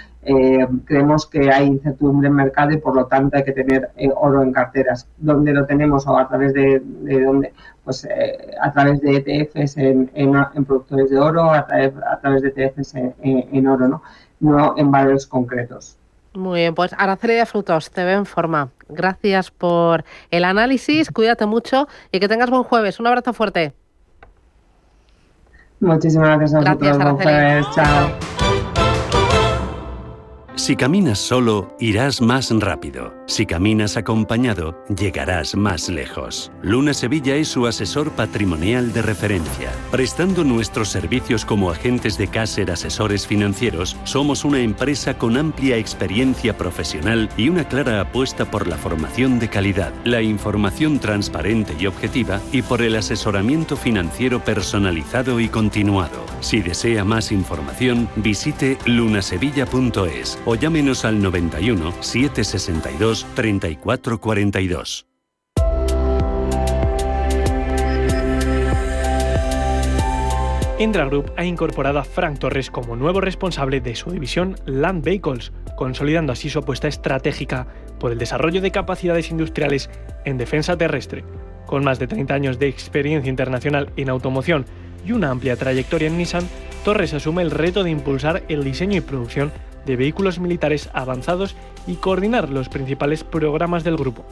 Creemos que hay incertidumbre en mercado y por lo tanto hay que tener oro en carteras. ¿Dónde lo tenemos o a través de dónde? Pues a través de ETFs en productores de oro, a través de ETFs en oro, no en valores concretos. Muy bien, pues Araceli de Frutos, te veo en forma. Gracias por el análisis, cuídate mucho y que tengas buen jueves. Un abrazo fuerte. Muchísimas gracias a vosotros. Buen jueves. Chao. Si caminas solo, irás más rápido. Si caminas acompañado, llegarás más lejos. Luna Sevilla es su asesor patrimonial de referencia. Prestando nuestros servicios como agentes de Caser Asesores Financieros, somos una empresa con amplia experiencia profesional y una clara apuesta por la formación de calidad, la información transparente y objetiva y por el asesoramiento financiero personalizado y continuado. Si desea más información, visite lunasevilla.es o llámenos al 91 762 3442. Indra Group ha incorporado a Frank Torres como nuevo responsable de su división Land Vehicles, consolidando así su apuesta estratégica por el desarrollo de capacidades industriales en defensa terrestre. Con más de 30 años de experiencia internacional en automoción y una amplia trayectoria en Nissan, Torres asume el reto de impulsar el diseño y producción de vehículos militares avanzados y coordinar los principales programas del grupo.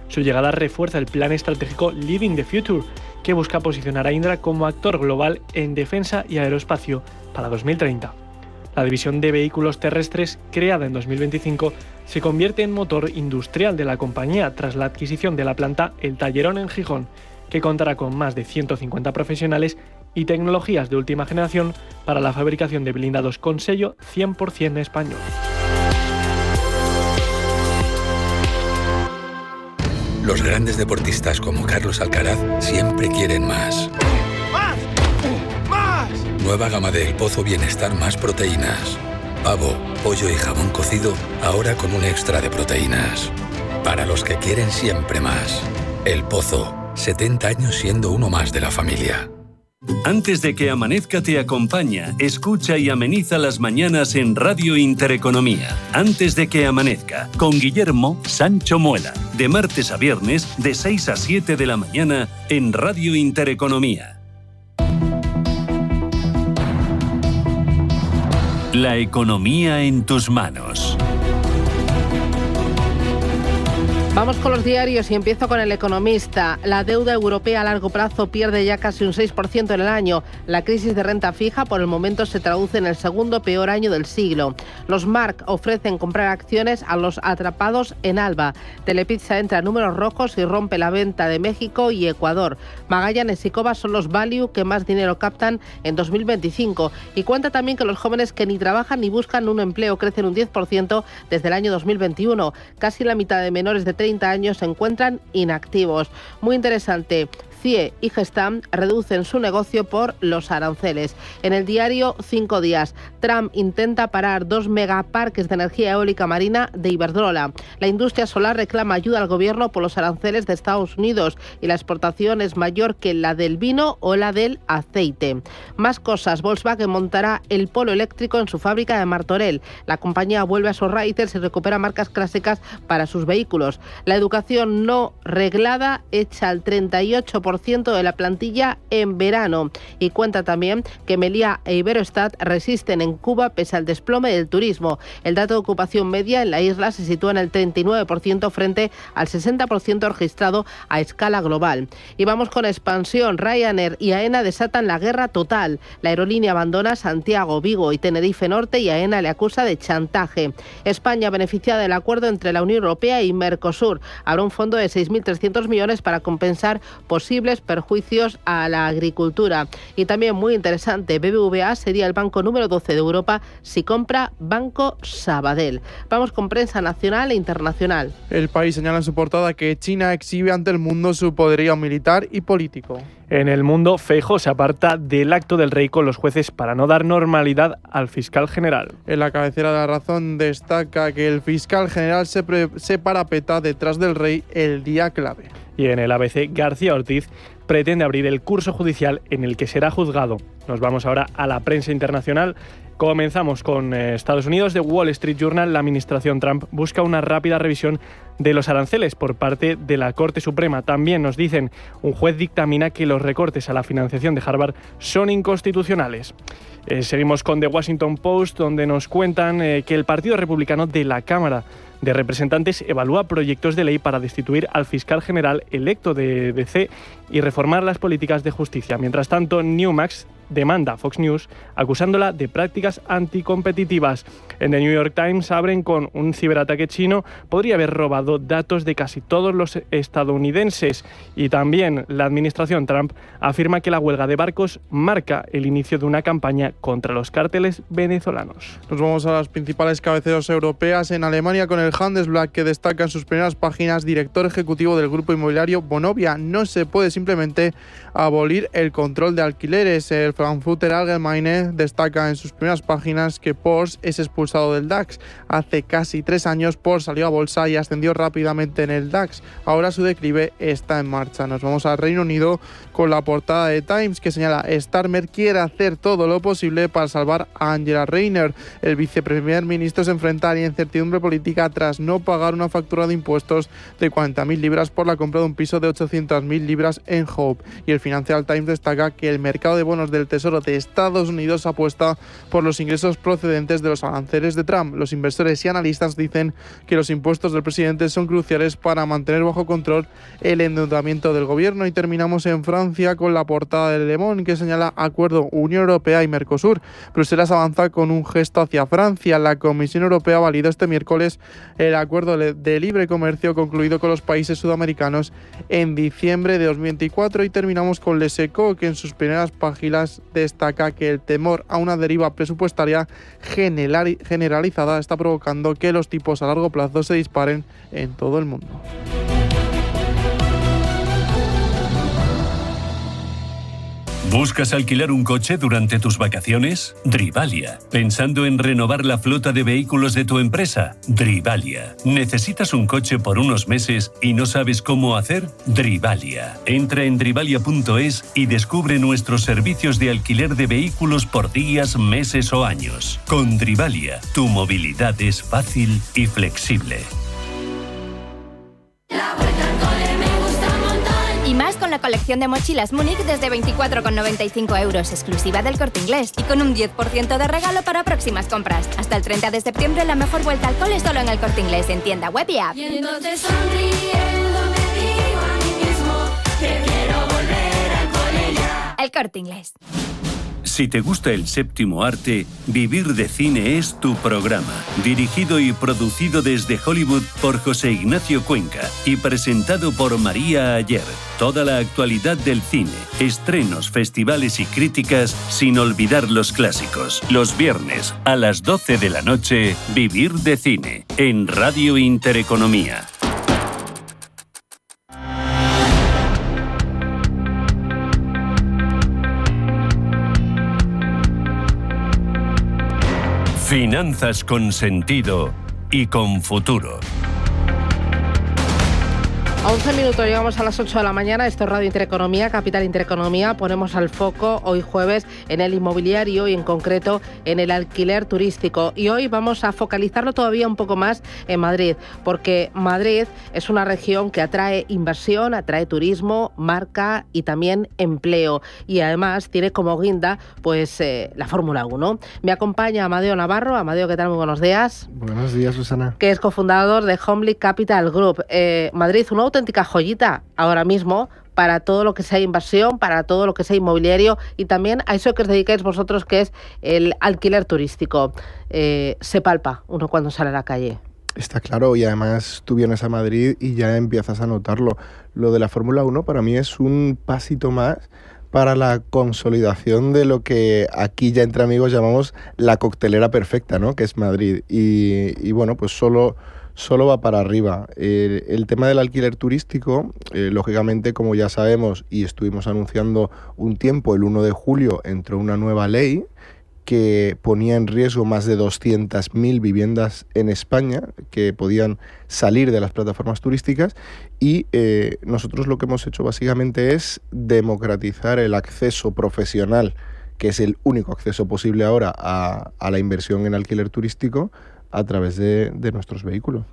Su llegada refuerza el plan estratégico Living the Future, que busca posicionar a Indra como actor global en defensa y aeroespacio para 2030. La división de vehículos terrestres, creada en 2025, se convierte en motor industrial de la compañía tras la adquisición de la planta El Tallerón en Gijón, que contará con más de 150 profesionales y tecnologías de última generación para la fabricación de blindados con sello 100% español. Los grandes deportistas como Carlos Alcaraz siempre quieren más. ¡Más! ¡Más! Nueva gama de El Pozo Bienestar más proteínas. Pavo, pollo y jamón cocido, ahora con un extra de proteínas. Para los que quieren siempre más. El Pozo, 70 años siendo uno más de la familia. Antes de que amanezca te acompaña, escucha y ameniza las mañanas en Radio Intereconomía. Antes de que amanezca, con Guillermo Sancho Muela. De martes a viernes, de 6 a 7 de la mañana, en Radio Intereconomía. La economía en tus manos. Vamos con los diarios y empiezo con El Economista. La deuda europea a largo plazo pierde ya casi un 6% en el año. La crisis de renta fija por el momento se traduce en el segundo peor año del siglo. Los Mark ofrecen comprar acciones a los atrapados en Alba. Telepizza entra en números rojos y rompe la venta de México y Ecuador. Magallanes y Cobas son los value que más dinero captan en 2025. Y cuenta también que los jóvenes que ni trabajan ni buscan un empleo crecen un 10% desde el año 2021. Casi la mitad de menores de 30 años se encuentran inactivos. Muy interesante. CIE y Gestam reducen su negocio por los aranceles. En el diario 5 días, Trump intenta parar 2 megaparques de energía eólica marina de Iberdrola. La industria solar reclama ayuda al gobierno por los aranceles de Estados Unidos y la exportación es mayor que la del vino o la del aceite. Más cosas, Volkswagen montará el Polo eléctrico en su fábrica de Martorell. La compañía vuelve a sus raíces y recupera marcas clásicas para sus vehículos. La educación no reglada echa al 38% de la plantilla en verano y cuenta también que Meliá e Iberostat resisten en Cuba pese al desplome del turismo. El dato de ocupación media en la isla se sitúa en el 39% frente al 60% registrado a escala global. Y vamos con expansión. Ryanair y AENA desatan la guerra total. La aerolínea abandona Santiago, Vigo y Tenerife Norte y AENA le acusa de chantaje. España beneficia del acuerdo entre la Unión Europea y Mercosur. Habrá un fondo de 6.300 millones para compensar posibles perjuicios a la agricultura. Y también muy interesante, BBVA sería el banco número 12 de Europa si compra Banco Sabadell. Vamos con prensa nacional e internacional. El País señala en su portada que China exhibe ante el mundo su poderío militar y político. En El Mundo, Feijóo se aparta del acto del rey con los jueces para no dar normalidad al fiscal general. En la cabecera de La Razón destaca que el fiscal general se parapeta detrás del rey el día clave. Y en el ABC, García Ortiz pretende abrir el curso judicial en el que será juzgado. Nos vamos ahora a la prensa internacional. Comenzamos con Estados Unidos. The Wall Street Journal, la administración Trump busca una rápida revisión de los aranceles por parte de la Corte Suprema. También nos dicen, un juez dictamina que los recortes a la financiación de Harvard son inconstitucionales. Seguimos con The Washington Post, donde nos cuentan que el Partido Republicano de la Cámara de Representantes evalúa proyectos de ley para destituir al fiscal general electo de DC y reformar las políticas de justicia. Mientras tanto, Newmax demanda a Fox News acusándola de prácticas anticompetitivas. En The New York Times abren con un ciberataque chino podría haber robado datos de casi todos los estadounidenses. Y también la administración Trump afirma que la huelga de barcos marca el inicio de una campaña contra los cárteles venezolanos. Nos vamos a las principales cabeceras europeas. En Alemania, con el Handelsblatt, que destaca en sus primeras páginas, director ejecutivo del grupo inmobiliario Vonovia: no se puede simplemente abolir el control de alquileres. El Frankfurter Allgemeine destaca en sus primeras páginas que Porsche es expulsado del DAX. Hace casi 3 años Porsche salió a bolsa y ascendió rápidamente en el DAX. Ahora su declive está en marcha. Nos vamos al Reino Unido con la portada de Times, que señala: Starmer quiere hacer todo lo posible para salvar a Angela Rayner. El viceprimer ministro se enfrenta a la incertidumbre política tras no pagar una factura de impuestos de 40.000 libras por la compra de un piso de 800.000 libras en Hope. Y el Financial Times destaca que el mercado de bonos del Tesoro de Estados Unidos apuesta por los ingresos procedentes de los aranceles de Trump. Los inversores y analistas dicen que los impuestos del presidente son cruciales para mantener bajo control el endeudamiento del gobierno. Y terminamos en Francia con la portada del Le Monde, que señala acuerdo Unión Europea y Mercosur. Bruselas avanza con un gesto hacia Francia. La Comisión Europea validó este miércoles el acuerdo de libre comercio concluido con los países sudamericanos en diciembre de 2024. Y terminamos con Les Echos, que en sus primeras páginas destaca que el temor a una deriva presupuestaria generalizada está provocando que los tipos a largo plazo se disparen en todo el mundo. ¿Buscas alquilar un coche durante tus vacaciones? Drivalia. ¿Pensando en renovar la flota de vehículos de tu empresa? Drivalia. ¿Necesitas un coche por unos meses y no sabes cómo hacer? Drivalia. Entra en drivalia.es y descubre nuestros servicios de alquiler de vehículos por días, meses o años. Con Drivalia, tu movilidad es fácil y flexible. Y más con la colección de mochilas Múnich desde 24,95 euros, exclusiva del Corte Inglés, y con un 10% de regalo para próximas compras. Hasta el 30 de septiembre la mejor vuelta al cole solo en el Corte Inglés, en tienda web y app. Y entonces sonriendo me digo a mí mismo que quiero volver al cole ya. El Corte Inglés. Si te gusta el séptimo arte, Vivir de Cine es tu programa. Dirigido y producido desde Hollywood por José Ignacio Cuenca y presentado por María Ayer. Toda la actualidad del cine, estrenos, festivales y críticas, sin olvidar los clásicos. Los viernes a las 12 de la noche, Vivir de Cine, en Radio Intereconomía. Finanzas con sentido y con futuro. 11 minutos, llegamos a las 8 de la mañana. Esto es Radio Intereconomía, Capital Intereconomía. Ponemos al foco hoy jueves en el inmobiliario y en concreto en el alquiler turístico. Y hoy vamos a focalizarlo todavía un poco más en Madrid, porque Madrid es una región que atrae inversión, atrae turismo, marca y también empleo. Y además tiene como guinda pues la Fórmula 1. Me acompaña Amadeo Navarro. Amadeo, ¿qué tal? Muy buenos días. Buenos días, Susana. Que es cofundador de Homely Capital Group. Madrid, una auténtica joyita ahora mismo para todo lo que sea inversión, para todo lo que sea inmobiliario y también a eso que os dedicáis vosotros, que es el alquiler turístico. Se palpa uno cuando sale a la calle. Está claro, y además tú vienes a Madrid y ya empiezas a notarlo. Lo de la Fórmula 1 para mí es un pasito más para la consolidación de lo que aquí ya entre amigos llamamos la coctelera perfecta, ¿no? Que es Madrid. Y bueno, pues solo va para arriba. El tema del alquiler turístico, lógicamente, como ya sabemos y estuvimos anunciando un tiempo, el 1 de julio entró una nueva ley que ponía en riesgo más de 200.000 viviendas en España que podían salir de las plataformas turísticas y nosotros lo que hemos hecho básicamente es democratizar el acceso profesional, que es el único acceso posible ahora a la inversión en alquiler turístico, a través de nuestros vehículos.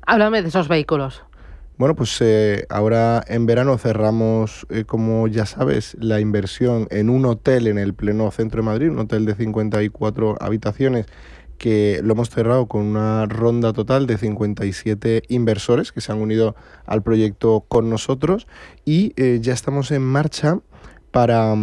Háblame de esos vehículos. Bueno, pues ahora en verano cerramos, como ya sabes, la inversión en un hotel en el pleno centro de Madrid, un hotel de 54 habitaciones, que lo hemos cerrado con una ronda total de 57 inversores que se han unido al proyecto con nosotros y ya estamos en marcha para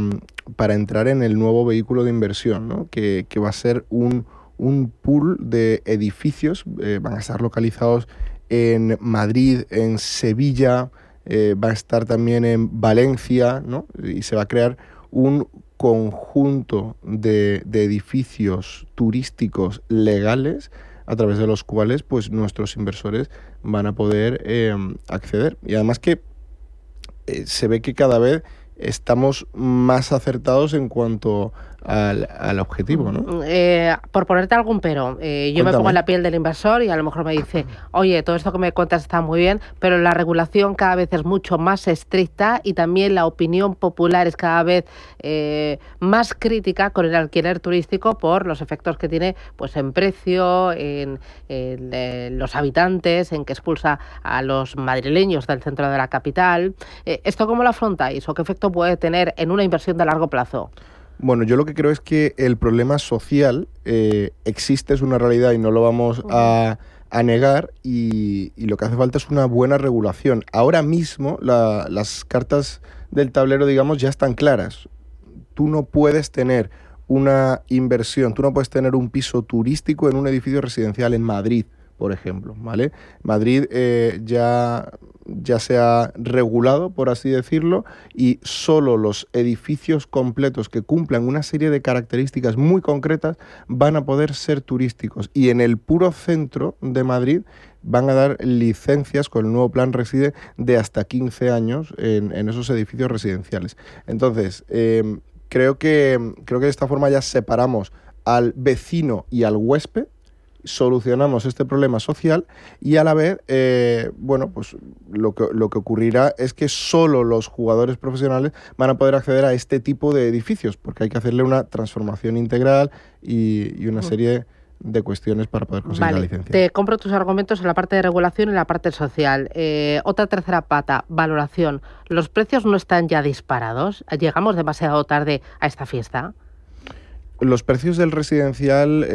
entrar en el nuevo vehículo de inversión, ¿no? que va a ser un pool de edificios, van a estar localizados en Madrid, en Sevilla, va a estar también en Valencia, ¿no? Y se va a crear un conjunto de edificios turísticos legales a través de los cuales pues nuestros inversores van a poder acceder. Y además que se ve que cada vez estamos más acertados en cuanto al objetivo, ¿no? Por ponerte algún pero, yo me pongo en la piel del inversor y a lo mejor me dice, oye, todo esto que me cuentas está muy bien, pero la regulación cada vez es mucho más estricta y también la opinión popular es cada vez más crítica con el alquiler turístico por los efectos que tiene pues en precio, en los habitantes, en que expulsa a los madrileños del centro de la capital. ¿Esto cómo lo afrontáis o qué efecto puede tener en una inversión de largo plazo? Bueno, yo lo que creo es que el problema social existe, es una realidad y no lo vamos a negar y lo que hace falta es una buena regulación. Ahora mismo las cartas del tablero, digamos, ya están claras. Tú no puedes tener una inversión, tú no puedes tener un piso turístico en un edificio residencial en Madrid, por ejemplo, ¿vale? Madrid ya se ha regulado, por así decirlo, y solo los edificios completos que cumplan una serie de características muy concretas van a poder ser turísticos. Y en el puro centro de Madrid van a dar licencias con el nuevo plan Reside de hasta 15 años en esos edificios residenciales. Entonces, creo que de esta forma ya separamos al vecino y al huésped, solucionamos este problema social y a la vez, bueno, pues lo que ocurrirá es que solo los jugadores profesionales van a poder acceder a este tipo de edificios, porque hay que hacerle una transformación integral y una serie de cuestiones para poder conseguir la licencia. Te compro tus argumentos en la parte de regulación y en la parte social. Otra tercera pata, valoración. ¿Los precios no están ya disparados? ¿Llegamos demasiado tarde a esta fiesta? Los precios del residencial,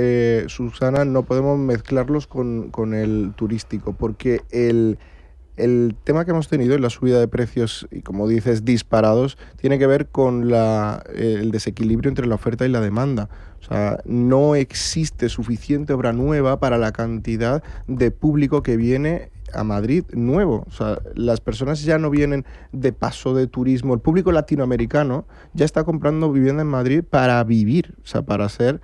Susana, no podemos mezclarlos con el turístico, porque el tema que hemos tenido en la subida de precios, y como dices, disparados, tiene que ver con el desequilibrio entre la oferta y la demanda. O sea, no existe suficiente obra nueva para la cantidad de público que viene a Madrid nuevo. O sea, las personas ya no vienen de paso de turismo. El público latinoamericano ya está comprando vivienda en Madrid para vivir, o sea, para ser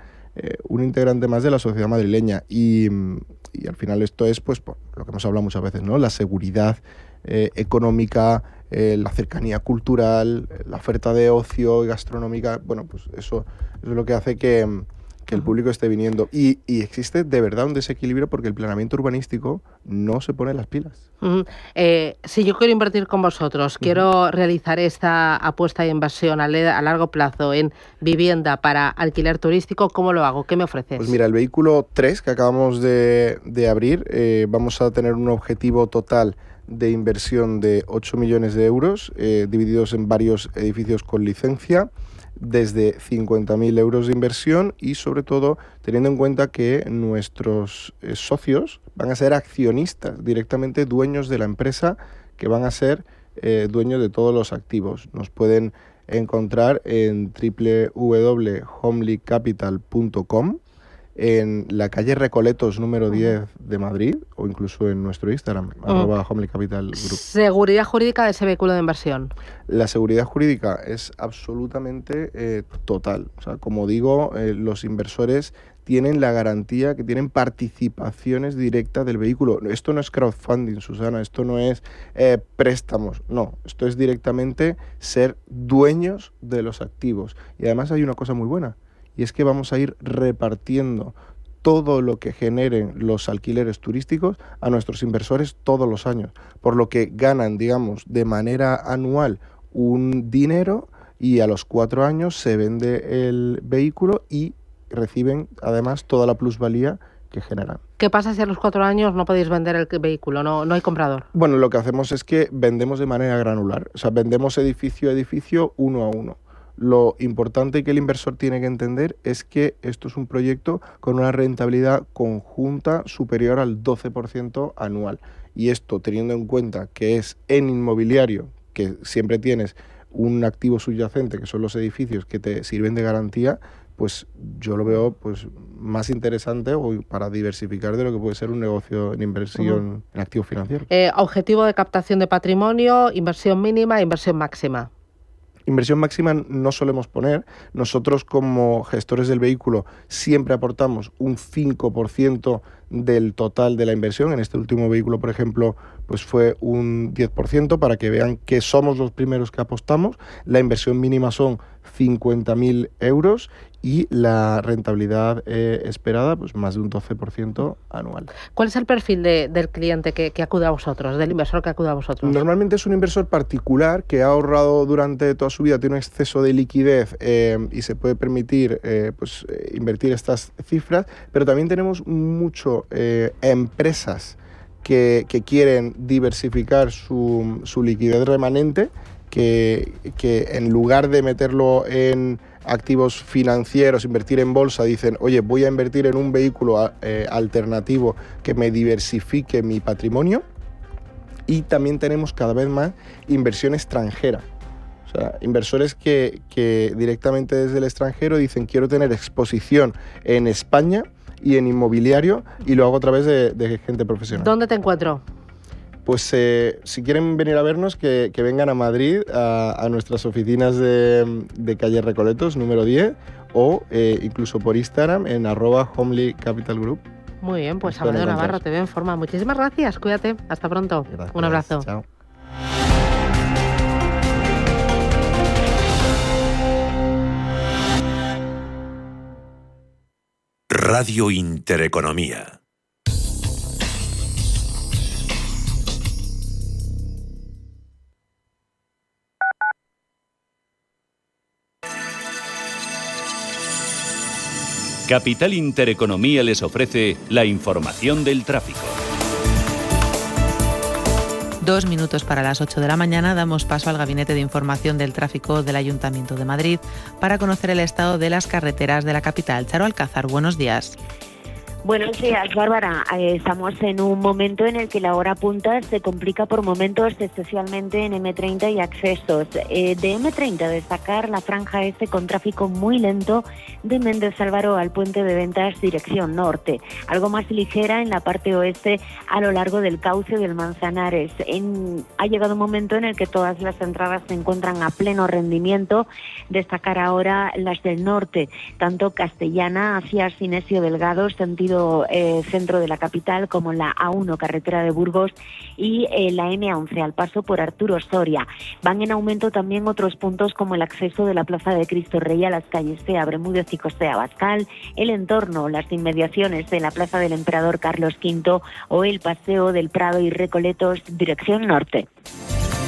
un integrante más de la sociedad madrileña. Y al final esto es, pues, lo que hemos hablado muchas veces, ¿no? La seguridad económica, la cercanía cultural, la oferta de ocio y gastronómica. Bueno, pues eso es lo que hace que que el público esté viniendo. Y existe de verdad un desequilibrio porque el planeamiento urbanístico no se pone las pilas. Si yo quiero invertir con vosotros, quiero realizar esta apuesta de inversión a largo plazo en vivienda para alquiler turístico, ¿cómo lo hago? ¿Qué me ofreces? Pues mira, el vehículo 3 que acabamos de abrir, vamos a tener un objetivo total de inversión de 8 millones de euros, divididos en varios edificios con licencia, desde 50.000 euros de inversión y sobre todo teniendo en cuenta que nuestros socios van a ser accionistas, directamente dueños de la empresa, que van a ser dueños de todos los activos. Nos pueden encontrar en www.homelycapital.com, en la calle Recoletos número 10 de Madrid, o incluso en nuestro Instagram, @homelycapitalgroup. Seguridad jurídica de ese vehículo de inversión. La seguridad jurídica es absolutamente total. O sea, como digo, los inversores tienen la garantía que tienen participaciones directas del vehículo. Esto no es crowdfunding, Susana, esto no es préstamos, no, esto es directamente ser dueños de los activos. Y además hay una cosa muy buena, y es que vamos a ir repartiendo todo lo que generen los alquileres turísticos a nuestros inversores todos los años, por lo que ganan, digamos, de manera anual un dinero y a los 4 años se vende el vehículo y reciben además toda la plusvalía que generan. ¿Qué pasa si a los 4 años no podéis vender el vehículo, no hay comprador? Bueno, lo que hacemos es que vendemos de manera granular, o sea, vendemos edificio a edificio, uno a uno. Lo importante que el inversor tiene que entender es que esto es un proyecto con una rentabilidad conjunta superior al 12% anual. Y esto teniendo en cuenta que es en inmobiliario, que siempre tienes un activo subyacente, que son los edificios que te sirven de garantía, pues yo lo veo pues más interesante para diversificar de lo que puede ser un negocio en inversión en activos financieros. Objetivo de captación de patrimonio, inversión mínima, inversión máxima. Inversión máxima no solemos poner. Nosotros como gestores del vehículo siempre aportamos un 5% del total de la inversión. En este último vehículo, por ejemplo, pues fue un 10% para que vean que somos los primeros que apostamos. La inversión mínima son 50.000 euros y la rentabilidad esperada, pues más de un 12% anual. ¿Cuál es el perfil del cliente que acude a vosotros, del inversor que acude a vosotros? Normalmente es un inversor particular que ha ahorrado durante toda su vida, tiene un exceso de liquidez y se puede permitir invertir estas cifras, pero también tenemos mucho empresas que quieren diversificar su liquidez remanente, que en lugar de meterlo en activos financieros, invertir en bolsa, dicen, oye, voy a invertir en un vehículo alternativo que me diversifique mi patrimonio. Y también tenemos cada vez más inversión extranjera. O sea, inversores que directamente desde el extranjero dicen, quiero tener exposición en España y en inmobiliario, y lo hago a través de gente profesional. ¿Dónde te encuentro? Pues si quieren venir a vernos, que vengan a Madrid, a nuestras oficinas de calle Recoletos, número 10, o incluso por Instagram en @homelycapitalgroup. Muy bien, pues Amadeo Navarro, te veo en forma. Muchísimas gracias, cuídate, hasta pronto. Gracias. Un abrazo. Chao. Radio Intereconomía. Capital Intereconomía les ofrece la información del tráfico. 2 minutos para las 8 de la mañana damos paso al Gabinete de Información del Tráfico del Ayuntamiento de Madrid para conocer el estado de las carreteras de la capital. Charo Alcázar, buenos días. Buenos días, Bárbara. Estamos en un momento en el que la hora punta se complica por momentos, especialmente en M30 y accesos. De M30 destacar la franja este con tráfico muy lento de Méndez Álvaro al puente de Ventas dirección norte. Algo más ligera en la parte oeste a lo largo del cauce del Manzanares. Ha llegado un momento en el que todas las entradas se encuentran a pleno rendimiento. Destacar ahora las del norte, tanto Castellana hacia Sinesio Delgado, sentido sentido centro de la capital, como la A1, carretera de Burgos, y la M11, al paso por Arturo Soria. Van en aumento también otros puntos como el acceso de la Plaza de Cristo Rey a las calles Cea, Bermúdez y José Abascal, el entorno, las inmediaciones de la Plaza del Emperador Carlos V o el Paseo del Prado y Recoletos, dirección norte.